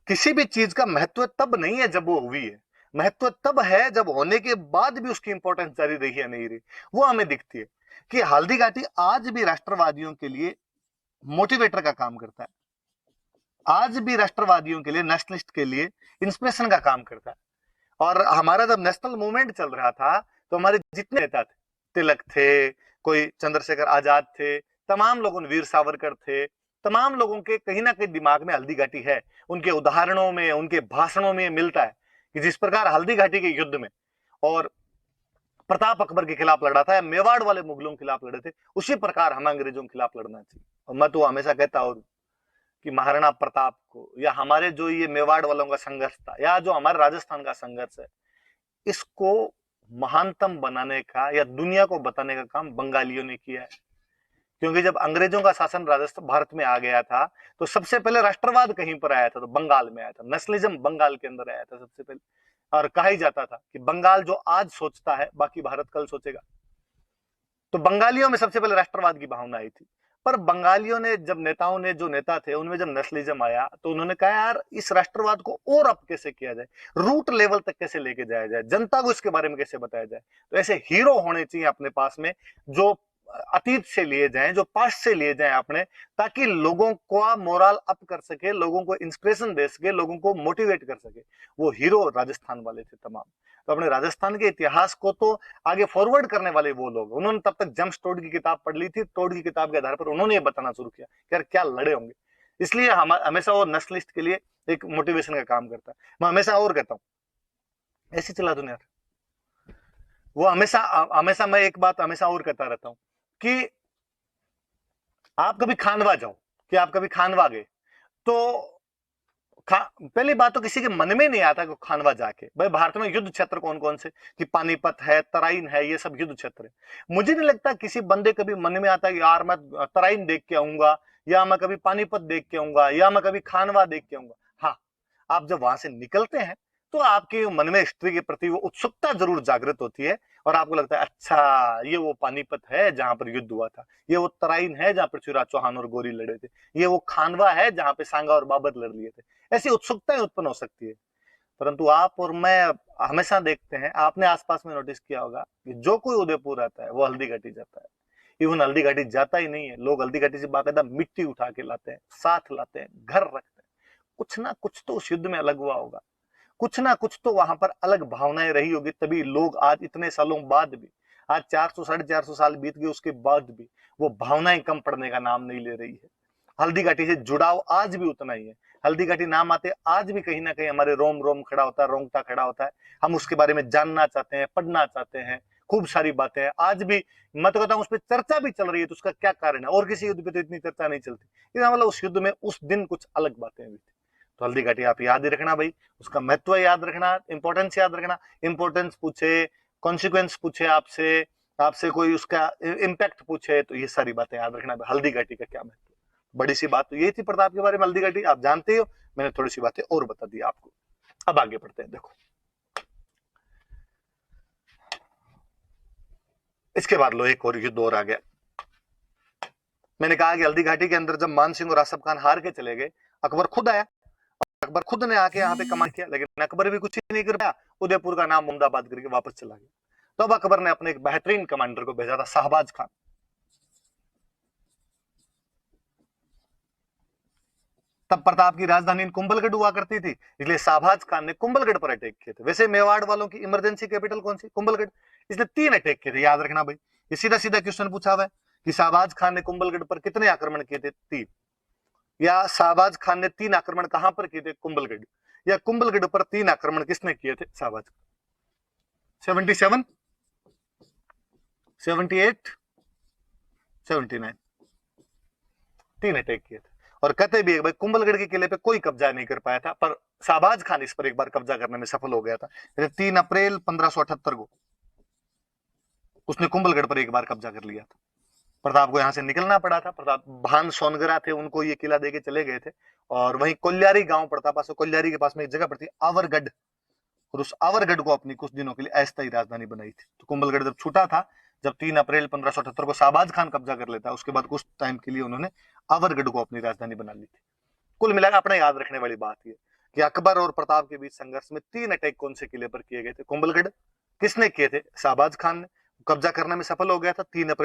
किसी भी चीज का महत्व तब नहीं है जब वो हुई है, महत्व तब है जब होने के बाद भी उसकी इंपॉर्टेंस जारी रही है नहीं रही, वो हमें दिखती है। कि हल्दी घाटी आज भी राष्ट्रवादियों के लिए मोटिवेटर का काम करता है, आज भी राष्ट्रवादियों के लिए, नेशनलिस्ट के लिए इंस्पिरेशन का काम करता है। और हमारा जब नेशनल मूवमेंट चल रहा था तो हमारे जितने नेता थे, तिलक थे, कोई चंद्रशेखर आजाद थे, तमाम लोगों ने, वीर सावरकर थे, तमाम लोगों के कहीं ना कहीं दिमाग में हल्दी घाटी है। उनके उदाहरणों में, उनके भाषणों में मिलता है कि जिस प्रकार हल्दी घाटी के युद्ध में और प्रताप अकबर के खिलाफ लड़ा था या मेवाड़ वाले मुगलों के खिलाफ लड़े थे, उसी प्रकार हमें अंग्रेजों के खिलाफ लड़ना चाहिए। और मैं तो हमेशा कहता हूं कि महाराणा प्रताप को, या हमारे जो ये मेवाड़ वालों का संघर्ष था, या जो हमारे राजस्थान का संघर्ष है, इसको महानतम बनाने का या दुनिया को बताने का काम बंगालियों ने किया है। क्योंकि जब अंग्रेजों का शासन राजस्थान भारत में आ गया था तो सबसे पहले राष्ट्रवाद कहीं पर आया था, तो बंगाल में आया था। नेशनलिज्म बंगाल के अंदर आया था सबसे पहले। और कहा ही जाता था कि बंगाल जो आज सोचता है बाकी भारत कल सोचेगा। तो बंगालियों में सबसे पहले राष्ट्रवाद की भावना आई थी। पर बंगालियों ने, जब नेताओं ने, जो नेता थे उनमें जब नेशनलिज्म आया तो उन्होंने कहा यार इस राष्ट्रवाद को और अप कैसे किया जाए, रूट लेवल तक कैसे लेके जाया जाए, जनता को इसके बारे में कैसे बताया जाए। तो ऐसे हीरो होने चाहिए अपने पास में, जो अतीत से लिए जाएं, जो पास्ट से लिए जाएं अपने, ताकि लोगों का मोरल अप कर सके, लोगों को इंस्पिरेशन दे सके, लोगों को मोटिवेट कर सके। वो हीरो राजस्थान वाले थे तमाम। तो अपने राजस्थान के इतिहास को तो आगे फॉरवर्ड करने वाले वो लोग, उन्होंने तब तक जेम्स टोड की किताब पढ़ ली थी। टोड की किताब के आधार पर उन्होंने ये बताना शुरू किया कि यार क्या लड़े होंगे। इसलिए हम हमेशा वो नेशनलिस्ट के लिए एक मोटिवेशन का काम करता है। मैं हमेशा और कहता हूँ ऐसे चला दूं यार, वो हमेशा हमेशा मैं एक बात हमेशा और कहता रहता हूं कि आप कभी खानवा जाओ, कि आप कभी खानवा गए तो पहली बात तो किसी के मन में नहीं आता कि खानवा जाके, भाई भारत में युद्ध क्षेत्र कौन कौन से, कि पानीपत है, तराइन है, ये सब युद्ध क्षेत्र है। मुझे नहीं लगता किसी बंदे कभी मन में आता कि यार मैं तराइन देख के आऊंगा, या मैं कभी पानीपत देख के आऊंगा, या मैं कभी खानवा देख के आऊंगा। हाँ, आप जब वहां से निकलते हैं तो आपके मन में हिस्ट्री के प्रति वो उत्सुकता जरूर जागृत होती है, और आपको लगता है अच्छा ये वो पानीपत है जहां पर युद्ध हुआ था, ये वो तराइन है जहां पृथ्वीराज चौहान और गोरी लड़े थे, ये वो खानवा है जहां पे सांगा और बाबर लड़ लिए थे। ऐसी उत्सुकताएं उत्पन्न हो सकती है। परंतु आप और मैं हमेशा देखते हैं, आपने आसपास में नोटिस किया होगा कि जो कोई उदयपुर आता है वो हल्दी घाटी जाता है। इवन हल्दी घाटी जाता ही नहीं है, लोग हल्दी घाटी से बाकायदा मिट्टी उठा के लाते हैं, साथ लाते हैं, घर रखते हैं। कुछ ना कुछ तो उस युद्ध में अलग हुआ होगा, कुछ ना कुछ तो वहां पर अलग भावनाएं रही होगी, तभी लोग आज इतने सालों बाद भी, आज 400 450 साल बीत गए उसके बाद भी वो भावनाएं कम पड़ने का नाम नहीं ले रही है। हल्दी घाटी से जुड़ाव आज भी उतना ही है। हल्दी घाटी नाम आते आज भी कहीं ना कहीं हमारे रोम रोम खड़ा होता है, रोंगटा खड़ा होता है। हम उसके बारे में जानना चाहते हैं, पढ़ना चाहते हैं, खूब सारी बातें हैं आज भी। मैं तो कहता हूँ उस पर चर्चा भी चल रही है, तो उसका क्या कारण है? और किसी युद्ध पे तो इतनी चर्चा नहीं चलती, इसका मतलब उस युद्ध में उस दिन कुछ अलग बातें हुई थी। तो हल्दी घाटी आप याद ही रखना भाई, उसका महत्व याद रखना, इंपॉर्टेंस याद रखना। इंपॉर्टेंस पूछे, कॉन्सिक्वेंस पूछे आपसे, आपसे कोई उसका इम्पैक्ट पूछे, तो ये सारी बातें याद रखना। हल्दी घाटी का क्या महत्व। बड़ी सी बात तो यही थी प्रताप के बारे में, हल्दी घाटी आप जानते ही हो, मैंने थोड़ी सी बातें और बता दी आपको। अब आगे बढ़ते हैं। देखो इसके बाद लो एक और युद्ध और आ गया। मैंने कहा कि हल्दी घाटी के अंदर जब मान सिंह और आसफ खान हार के चले गए, अकबर खुद आया। अकबर खुद ने आके यहाँ पे कमांड किया, लेकिन अकबर भी कुछ नहीं कर पाया, उदयपुर का नाम मुमदाबाद करके वापस चला गया। तो अब अकबर ने अपने एक बेहतरीन कमांडर को भेजा था, शाहबाज खान। तब प्रताप की राजधानी कुंभलगढ़ हुआ करती थी, इसलिए शाहबाज खान ने कुंभलगढ़ पर अटैक किए थे। वैसे मेवाड़ वालों की इमरजेंसी कैपिटल कौन सी? कुंभलगढ़। इसने 3 अटैक किए थे, याद रखना भाई। ये सीधा सीधा क्वेश्चन पूछा हुआ है कि शाहबाज खान ने कुंभलगढ़ पर कितने आक्रमण किए थे? 3। या शाहबाज खान ने 3 आक्रमण कहां पर किए थे? कुंभलगढ़। या कुंभलगढ़ पर 3 आक्रमण किसने किए थे? शाहबाज। 77, 78, 79, 3 अटैक किए थे। और कहते भी भाई कुंभलगढ़ के किले पे कोई कब्जा नहीं कर पाया था, पर शाहबाज खान इस पर एक बार कब्जा करने में सफल हो गया था। 3 अप्रैल 1578 को उसने कुंभलगढ़ पर एक बार कब्जा कर लिया था। प्रताप को यहां से निकलना पड़ा था। प्रताप भान सोनगरा थे, उनको ये किला देके चले गए थे। और वहीं कोल्यारी गांव पड़ता पास, कोल्यारी के पास में एक जगह पड़ती आवरगढ़, और उस आवरगढ़ को अपनी कुछ दिनों के लिए अस्थायी राजधानी बनाई थी। तो कुंभलगढ़ जब छूटा था, जब 3 अप्रैल 1578 को शाहबाज खान कब्जा कर लेता, उसके बाद कुछ टाइम के लिए उन्होंने आवरगढ़ को अपनी राजधानी बना ली थी। कुल मिलाकर अपने याद रखने वाली बात यह कि अकबर और प्रताप के बीच संघर्ष में 3 अटैक कौन से किले पर किए गए थे? कुंभलगढ़ किसने किए थे? शाहबाज खान ने। कब्जा करने में सफल हो गया था 3 अप्रैल